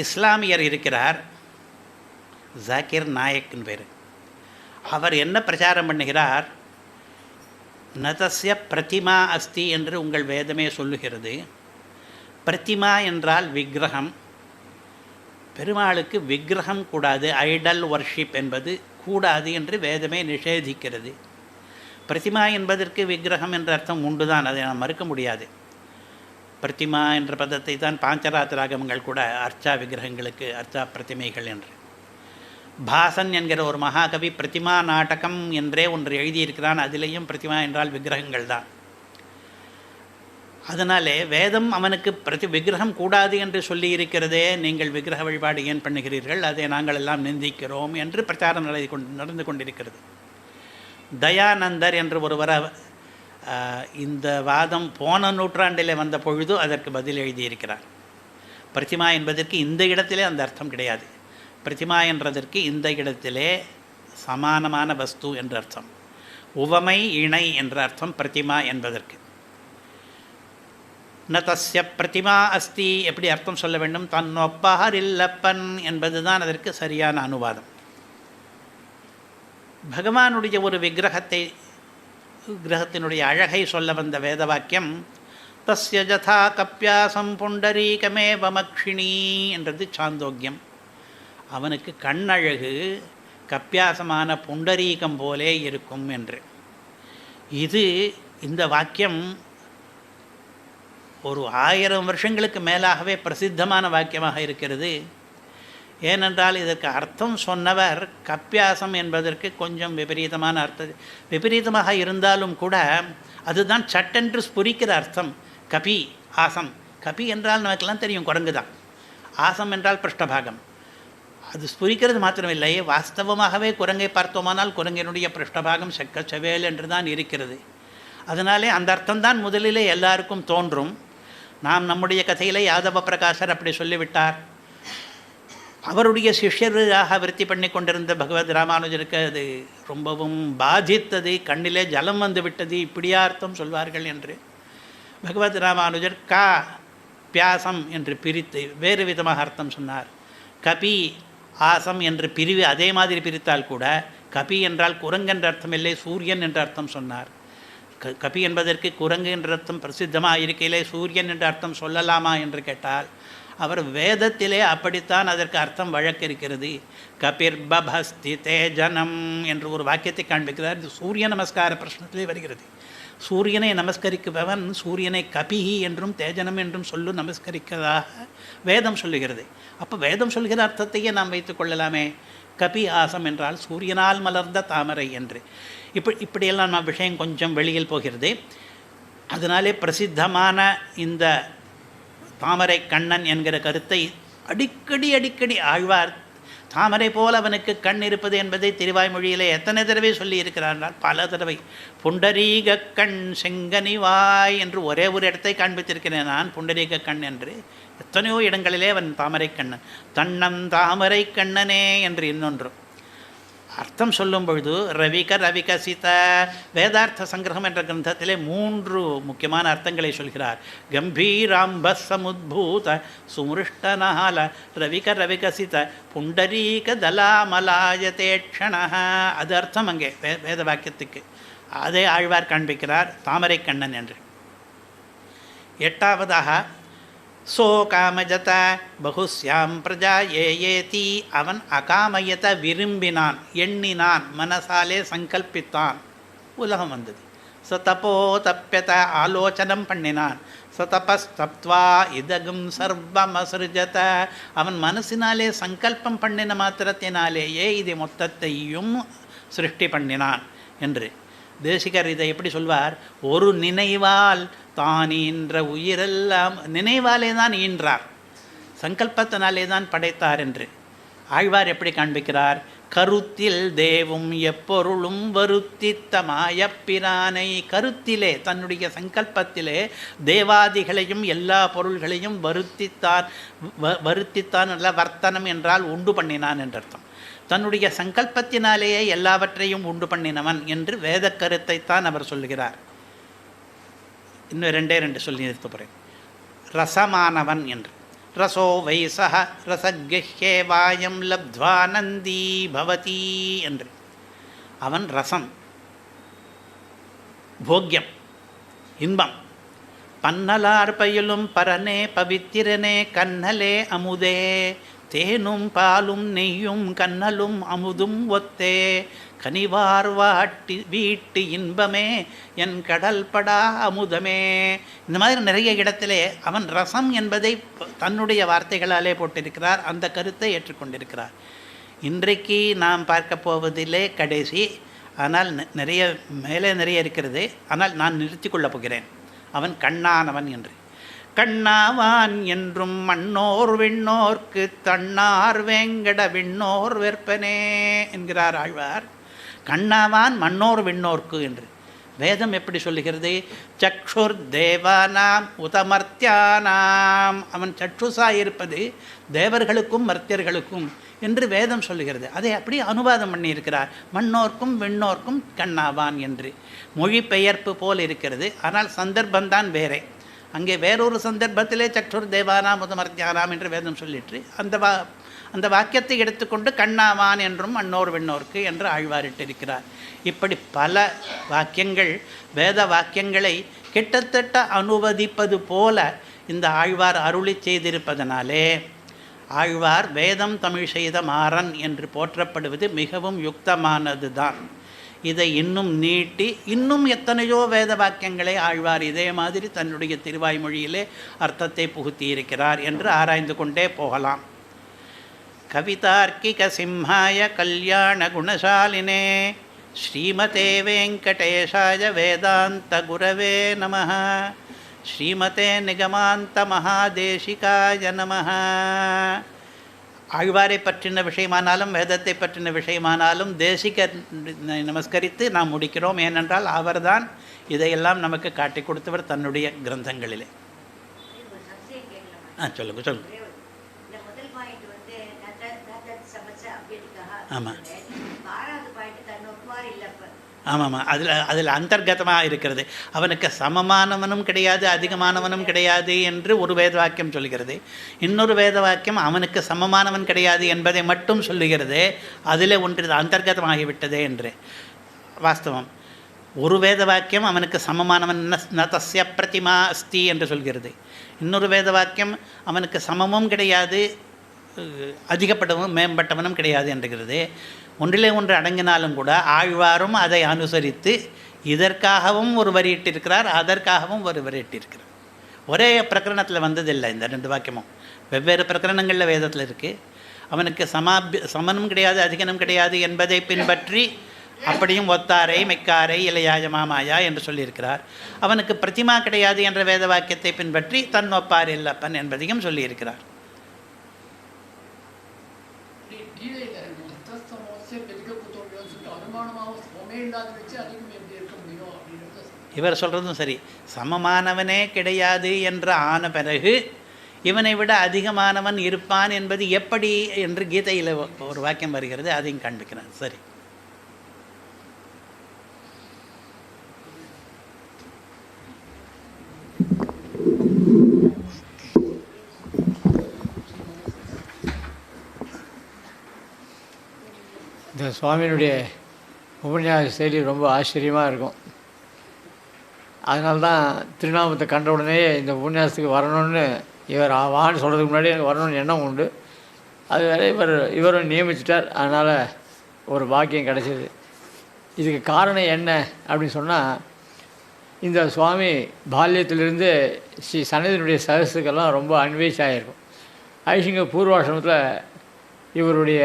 இஸ்லாமியர் இருக்கிறார், ஜாக்கிர் நாயக்னு பேர். அவர் என்ன பிரச்சாரம் பண்ணுகிறார்? நதஸ்ய பிரதிமா அஸ்தி என்று உங்கள் வேதமே சொல்லுகிறது. பிரதிமா என்றால் விக்கிரகம். பெருமாளுக்கு விக்கிரகம் கூடாது, ஐடல் வர்ஷிப் என்பது கூடாது என்று வேதமே நிஷேதிக்கிறது. பிரதிமா என்பதற்கு விக்கிரகம் என்ற அர்த்தம் உண்டுதான், அதை நாம் மறுக்க முடியாது. பிரதிமா என்ற பதத்தை தான் பாஞ்சராத்திராகமங்கள் கூட அர்ச்சா விக்கிரகங்களுக்கு அர்ச்சா பிரதிமைகள் என்று. பாசன் என்கிற ஒரு மகாகவி பிரதிமா நாடகம் என்றே ஒன்று எழுதியிருக்கிறான். அதிலேயும் பிரதிமா என்றால் விக்கிரகங்கள் தான். அதனாலே வேதம் அவனுக்கு விக்கிரகம் கூடாது என்று சொல்லி இருக்கிறதே, நீங்கள் விக்கிரக வழிபாடு ஏன் பண்ணுகிறீர்கள், அதை நாங்கள் எல்லாம் நிந்திக்கிறோம் என்று பிரச்சாரம் நடந்து கொண்டிருக்கிறது. தயானந்தர் என்று ஒருவர் இந்த வாதம் போன நூற்றாண்டிலே வந்த பொழுது அதற்கு பதில் எழுதியிருக்கிறார். பிரதிமா என்பதற்கு இந்த இடத்திலே அந்த அர்த்தம் கிடையாது. பிரதிமா என்றதற்கு இந்த இடத்திலே சமானமான வஸ்து என்ற அர்த்தம், உவமை இணை என்ற அர்த்தம் பிரதிமா என்பதற்கு. ந தஸ்ய பிரதிமா அஸ்தி எப்படி அர்த்தம் சொல்ல வேண்டும், தன்னொப்பார் இல்லப்பன் என்பது தான் அதற்கு சரியான அனுவாதம். பகவானுடைய ஒரு விக்கிரகத்தினுடைய அழகை சொல்ல வந்த வேத வாக்கியம் தஸ்ய ஜதா கப்யாசம் புண்டரீகமே வமக்ஷிணி என்றது சாந்தோக்கியம். அவனுக்கு கண்ணழகு கப்பியாசமான புண்டரீகம் போலே இருக்கும் என்று. இந்த வாக்கியம் ஒரு 1000 வருஷங்களுக்கு மேலாகவே பிரசித்தமான வாக்கியமாக இருக்கிறது. ஏனென்றால் இதற்கு அர்த்தம் சொன்னவர் கப்பியாசம் என்பதற்கு கொஞ்சம் விபரீதமாக இருந்தாலும் கூட அதுதான் சட்டென்று ஸ்புரிக்கிற அர்த்தம். கபி ஆசம், கபி என்றால் நமக்கெல்லாம் தெரியும் குரங்கு தான், ஆசம் என்றால் பிருஷ்டபாகம். அது ஸ்புரிக்கிறது மாத்திரமில்லை, வாஸ்தவமாகவே குரங்கை பார்த்தோமானால் குரங்கினுடைய பிருஷ்டபாகம் செவேல் என்று தான் இருக்கிறது. அதனாலே அந்த அர்த்தம்தான் முதலிலே எல்லாருக்கும் தோன்றும். நாம் நம்முடைய கதையிலே யாதவ பிரகாசர் அப்படி சொல்லிவிட்டார். அவருடைய சிஷ்யராக விருத்தி பண்ணி கொண்டிருந்த பகவத் ராமானுஜருக்கு அது ரொம்பவும் பாதித்தது, கண்ணிலே ஜலம் வந்து விட்டது, இப்படியா அர்த்தம் சொல்வார்கள் என்று. பகவத் ராமானுஜர் கா பியாசம் என்று பிரித்து வேறு விதமாக அர்த்தம் சொன்னார். கபி ஆசம் என்று பிரிவு அதே மாதிரி பிரித்தால் கூட கபி என்றால் குரங்கு என்ற அர்த்தம் இல்லை, சூரியன் என்ற அர்த்தம் சொன்னார். கபி என்பதற்கு குரங்கு என்ற அர்த்தம் பிரசித்தமாக இருக்கையிலே சூரியன் என்ற அர்த்தம் சொல்லலாமா என்று கேட்டால் அவர் வேதத்திலே அப்படித்தான் அதற்கு அர்த்தம் வழக்கிருக்கிறது. கபிர் பபஸ்தி தேஜனம் என்று ஒரு வாக்கியத்தை காண்பிக்கிறார். இது சூரிய நமஸ்கார பிரश्னத்திலே வருகிறது. சூரியனை நமஸ்கரிப்பவன் சூரியனை கபி என்றும் தேஜனம் என்றும் நமஸ்கரிக்கிறதாக வேதம் சொல்லுகிறது. அப்போ வேதம் சொல்கிற அர்த்தத்தையே நாம் வைத்துக் கொள்ளலாமே. கபி ஆசம் என்றால் சூரியனால் மலர்ந்த தாமரை என்று. இப்படியெல்லாம் நம்ம விஷயம் கொஞ்சம் வெளியில் போகிறது. அதனாலே பிரசித்தமான இந்த தாமரை கண்ணன் என்கிற கருத்தை அடிக்கடி ஆழ்வார் தாமரை போல் அவனுக்கு கண் இருப்பது என்பதை திருவாய்மொழியிலே எத்தனை தடவை சொல்லி இருக்கிறார், பல தடவை. புண்டரீக கண் செங்கனிவாய் என்று ஒரே ஒரு இடத்தை காண்பித்திருக்கிறேன் நான், புண்டரீக கண் என்று. எத்தனையோ இடங்களிலே அவன் தாமரை கண்ணன். தன்னம் தாமரை கண்ணனே என்று இன்னொன்று அர்த்தம் சொல்லும் பொழுது ரவிகசித வேதார்த்த சங்கிரகம் என்ற கிரந்தத்திலே 3 முக்கியமான அர்த்தங்களை சொல்கிறார். கம்பீராம்ப சமுத்பூத சுமிருஷ்டநால ரவிகசித புண்டரீக தலாமலாயதேக்ஷண, அது அர்த்தம் அங்கே வேத வாக்கியத்துக்கு. அதே ஆழ்வார் காண்பிக்கிறார் தாமரை கண்ணன் என்று. 8வதாக சோ காமஜத பகுஸ்யாம் பிரஜா ஏயேதி, அவன் அகாமயத விரும்பினான், எண்ணினான், மனசாலே சங்கல்பித்தான், உலகம் வந்தது. ச தப்போ தப்பியத ஆலோசனம் பண்ணினான். ச தபஸ்தப்த்வா இதகும் சர்வமசிருஜத, அவன் மனசினாலே சங்கல்பம் பண்ணின மாத்திரத்தினாலேயே இதை மொத்தத்தையும் சிருஷ்டி பண்ணினான் என்று. தேசிகர் இதை எப்படி சொல்வார், ஒரு நினைவால் தான் ஈன்ற உயிரெல்லாம், நினைவாலே தான் ஈன்றார், சங்கல்பத்தினாலே தான் படைத்தார் என்று. ஆழ்வார் எப்படி காண்பிக்கிறார், கருத்தில் தேவும் எப்பொருளும் வருத்தித்த மாயப்பிரானை, கருத்திலே தன்னுடைய சங்கல்பத்திலே தேவாதிகளையும் எல்லா பொருள்களையும் வருத்தித்தான் அல்ல, வர்த்தனம் என்றால் உண்டு பண்ணினான் என்று அர்த்தம். தன்னுடைய சங்கல்பத்தினாலேயே எல்லாவற்றையும் உண்டு பண்ணினவன் என்று வேத கருத்தைத்தான் அவர் சொல்லுகிறார். இன்னும் 2 சொல்லி நிறுத்த போகிறேன். ரசமானவன் என்று. ரசோ வைசஹ ரசக்யே வாயம் லப்த்வானந்தி பவதி என்று. அவன் ரசம், போக்யம், இன்பம். பன்னலார் பயிலும் பரனே பவித்திரனே கண்ணலே அமுதே, தேனும் பாலும் நெய்யும் கண்ணலும் அமுதும் ஒத்தே, கனிவார் வீட்டு இன்பமே என் கடல் படா அமுதமே. இந்த மாதிரி நிறைய இடத்திலே அவன் ரசம் என்பதை தன்னுடைய வார்த்தைகளாலே போட்டிருக்கிறார். அந்த கருத்தை ஏற்றுக்கொண்டிருக்கிறார். இன்றைக்கு நாம் பார்க்க போவதிலே கடைசி, ஆனால் நிறைய இருக்கிறது. ஆனால் நான் நிறுத்தி கொள்ளப் போகிறேன். அவன் கண்ணானவன் என்று. கண்ணாவான் என்றும் மண்ணோர் விண்ணோர்க்கு தன்னார் வேங்கட விண்ணோர் வெற்பனே என்கிறார் ஆழ்வார். கண்ணாவான் மண்ணோர் விண்ணோர்க்கு என்று வேதம் எப்படி சொல்லுகிறது? சக்ஷுர் தேவானாம் உதமர்த்தியானாம், அவன் சற்றுசாக இருப்பது தேவர்களுக்கும் மர்த்தியர்களுக்கும் என்று வேதம் சொல்லுகிறது. அதை அப்படி அனுவாதம் பண்ணியிருக்கிறார். மண்ணோர்க்கும் விண்ணோர்க்கும் கண்ணாவான் என்று மொழிபெயர்ப்பு போல் இருக்கிறது. ஆனால் சந்தர்ப்பந்தான் வேறே. அங்கே வேறொரு சந்தர்ப்பத்திலே சற்றுர் தேவானாம் உதமர்த்தியானாம் என்று வேதம் சொல்லிட்டு அந்த வாக்கியத்தை எடுத்துக்கொண்டு கண்ணாவான் என்றும் மண்ணோர் விண்ணோர்க்கு என்று ஆழ்வாரிட்டிருக்கிறார். இப்படி பல வாக்கியங்கள் வேத வாக்கியங்களை கிட்டத்தட்ட அனுவதிப்பது போல இந்த ஆழ்வார் அருளி செய்திருப்பதனாலே ஆழ்வார் வேதம் தமிழ் செய்த மாறன் என்று போற்றப்படுவது மிகவும் யுக்தமானது தான். இதை இன்னும் நீட்டி இன்னும் எத்தனையோ வேத வாக்கியங்களை ஆழ்வார் இதே மாதிரி தன்னுடைய திருவாய்மொழியிலே அர்த்தத்தை புகுத்தியிருக்கிறார் என்று ஆராய்ந்து கொண்டே போகலாம். கவிதார்க்கிக சிம்ஹாய கல்யாண குணசாலினே ஸ்ரீமதே வெங்கடேஷாய வேதாந்த குரவே நமः. ஸ்ரீமதே நிகமாந்த மகாதேசிகாய நமः. ஆழ்வாரை பற்றின விஷயமானாலும் வேதத்தை பற்றின விஷயமானாலும் தேசிக நமஸ்கரித்து நாம் முடிக்கிறோம். ஏனென்றால் அவர்தான் இதையெல்லாம் நமக்கு காட்டி கொடுத்தவர் தன்னுடைய கிரந்தங்களிலே. சொல்லுங்க. ஆமாம் ஆமாம் அதில் அந்தர்கதமாக இருக்கிறது. அவனுக்கு சமமானவனும் கிடையாது அதிகமானவனும் கிடையாது என்று ஒரு வேத வாக்கியம் சொல்கிறது. இன்னொரு வேத வாக்கியம் அவனுக்கு சமமானவன் கிடையாது என்பதை மட்டும் சொல்லுகிறது. அதில் ஒன்று அந்தர்கதமாகிவிட்டதே என்று வாஸ்தவம். ஒரு வேத வாக்கியம் அவனுக்கு சமமானவன் ந தஸ்ய பிரதிமா அஸ்தி என்று சொல்கிறது. இன்னொரு வேத வாக்கியம் அவனுக்கு சமமும் கிடையாது அதிகப்பட்டவனும் மேம்பட்டவனும் கிடையாது என்கிறது. ஒன்றிலே ஒன்று அடங்கினாலும் கூட ஆழ்வாரும் அதை அனுசரித்து இதற்காகவும் ஒரு வரியிட்டிருக்கிறார், அதற்காகவும் ஒரு வரியிட்டிருக்கிறார். ஒரே பிரகரணத்தில் வந்ததில்லை இந்த ரெண்டு வாக்கியமும். வெவ்வேறு பிரகரணங்களில் வேதத்தில் இருக்குது. அவனுக்கு சமனும் கிடையாது அதிகனும் கிடையாது என்பதை பின்பற்றி அப்படியும் ஒத்தாரை மெக்காரை இளையாய மாமாயா என்று சொல்லியிருக்கிறார். அவனுக்கு பிரதிமா கிடையாது என்ற வேத வாக்கியத்தை பின்பற்றி தன் ஒப்பார் இல்லப்பன் என்பதையும் சொல்லியிருக்கிறார். இவர் சொல்கிறதும் சரி. சமமானவனே கிடையாது என்று ஆன பிறகு இவனை விட அதிகமானவன் இருப்பான் என்பது எப்படி என்று கீதையில் ஒரு வாக்கியம் வருகிறது. அதையும் காண்பிக்கிறான். சரி.
இந்த சுவாமியினுடைய உபன்யாச செயலி ரொம்ப ஆச்சரியமாக இருக்கும். அதனால தான் திருநாமத்தை கண்ட உடனே இந்த உபன்யாசத்துக்கு வரணும்னு இவர் வான்னு சொல்கிறதுக்கு முன்னாடி எனக்கு வரணும்னு எண்ணம் உண்டு. அது வேற இவரும் நியமிச்சிட்டார். அதனால் ஒரு பாக்கியம் கிடச்சிது. இதுக்கு காரணம் என்ன அப்படின்னு சொன்னால், இந்த சுவாமி பால்யத்திலிருந்து ஸ்ரீ சன்னதியினுடைய சதஸுக்கெல்லாம் ரொம்ப அன்வேஷாகிருக்கும். ஐஷிங்க பூர்வாசிரமத்தில் இவருடைய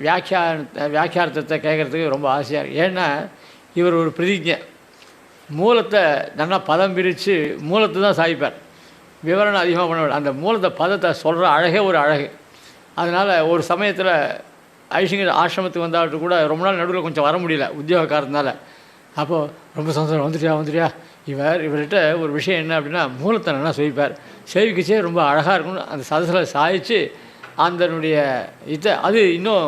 வியாக்கியார்த்தத்தை கேட்குறதுக்கு ரொம்ப ஆசையாக இருக்குது. ஏன்னா இவர் ஒரு பிரதிஜை, மூலத்தை நல்லா பதம் பிரித்து மூலத்தை தான் சாதிப்பார். விவரணம் அதிகமாக பண்ணுவார். அந்த மூலத்தை பதத்தை சொல்கிற அழகே ஒரு அழகு. அதனால் ஒரு சமயத்தில் ஐஷிங்கர் ஆசிரமத்துக்கு வந்தாட்டு கூட ரொம்ப நாள் நடுவில் கொஞ்சம் வர முடியல உத்தியோக காரணத்தினால. அப்போது ரொம்ப சந்தோஷம், வந்துட்டியா இவர்கிட்ட ஒரு விஷயம் என்ன அப்படின்னா, மூலத்தை நல்லா சேவிப்பார். சேவிக்கிச்சே ரொம்ப அழகாக இருக்கும்னு அந்த சதஸில் சாதித்து அதனுடைய அது இன்னும்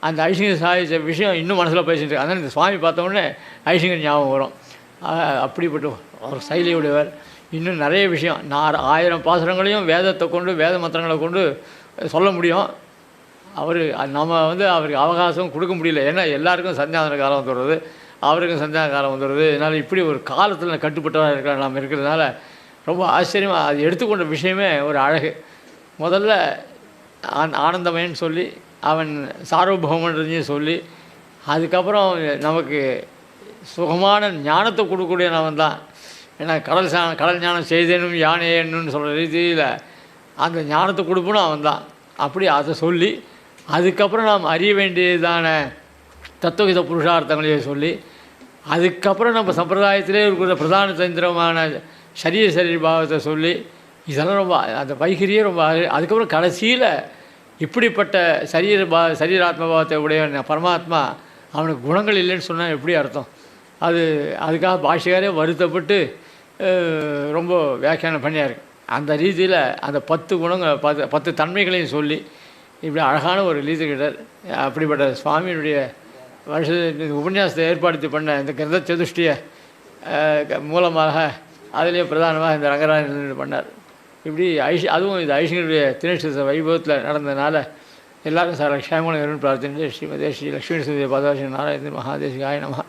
அந்த ஐஷிங்கர் சாதித்த விஷயம் இன்னும் மனசில் பேசிட்டு. அதனால் இந்த சுவாமி பார்த்தோன்னே ஐஷிங்கர் ஞாபகம் வரும். அப்படிப்பட்ட ஒரு சைலியுடையவர். இன்னும் நிறைய விஷயம் 1000 பாசுரங்களையும் வேதத்தை கொண்டு வேத மந்திரங்களை கொண்டு சொல்ல முடியும். நம்ம அவருக்கு அவகாசம் கொடுக்க முடியல. ஏன்னா எல்லாருக்கும் சந்தியாதன காலம் வந்துடுறது, அவருக்கும் சந்தியாதன காலம் வந்துடுறது. அதனால் இப்படி ஒரு காலத்தில் கட்டுப்பட்டவராக இருக்கிற நாம் இருக்கிறதுனால ரொம்ப ஆச்சரியமாக அது எடுத்துக்கொண்ட விஷயமே ஒரு அழகு. முதல்ல ஆனந்தமயன்னு சொல்லி அவன் சார்வபௌமன்றதையும் சொல்லி, அதுக்கப்புறம் நமக்கு சுகமான ஞானத்தை கொடுக்கக்கூடியவன் தான். ஏன்னா கடல் ஞானம் செய்தேனும் யானேன்னு சொல்கிற ரீதியில் அந்த ஞானத்தை கொடுப்பனும் அவன் தான். அப்படி அதை சொல்லி அதுக்கப்புறம் நாம் அறிய வேண்டியதான தத்துவகித புருஷார்த்தங்களையே சொல்லி அதுக்கப்புறம் நம்ம சம்பிரதாயத்திலே இருக்கிற பிரதான தந்திரமான சரீர பாவத்தை சொல்லி இதெல்லாம் ரொம்ப அந்த வைகிரியே ரொம்ப அதுக்கப்புறம் கடைசியில் இப்படிப்பட்ட சரீராத்ம பாவத்தை உடைய பரமாத்மா அவனுக்கு குணங்கள் இல்லைன்னு சொன்னால் எப்படி அர்த்தம்? அதுக்காக பாஷிகாரே வருத்தப்பட்டு ரொம்ப வியாக்கியானம் பண்ணியார். அந்த ரீதியில் அந்த 10 குணங்கள் 10 தன்மைகளையும் சொல்லி இப்படி அழகான ஒரு லீதிக்கிட்டார். அப்படிப்பட்ட சுவாமியினுடைய உபன்யாசத்தை ஏற்பாடு பண்ண இந்த கிரந்த சதுஷ்டிய மூலமாக அதிலேயே பிரதானமாக இந்த ரங்கராஜன் பண்ணார். இப்படி அதுவும் இந்த ஐஷியனுடைய தினேஷ வைபவத்தில் நடந்ததுனால எல்லாரும் சார் க்ஷேமம் பிரார்த்தனை ஸ்ரீமதே ஸ்ரீ லக்ஷ்மி பாதாசி நாராயண மகாதேசிகாய நமஹ.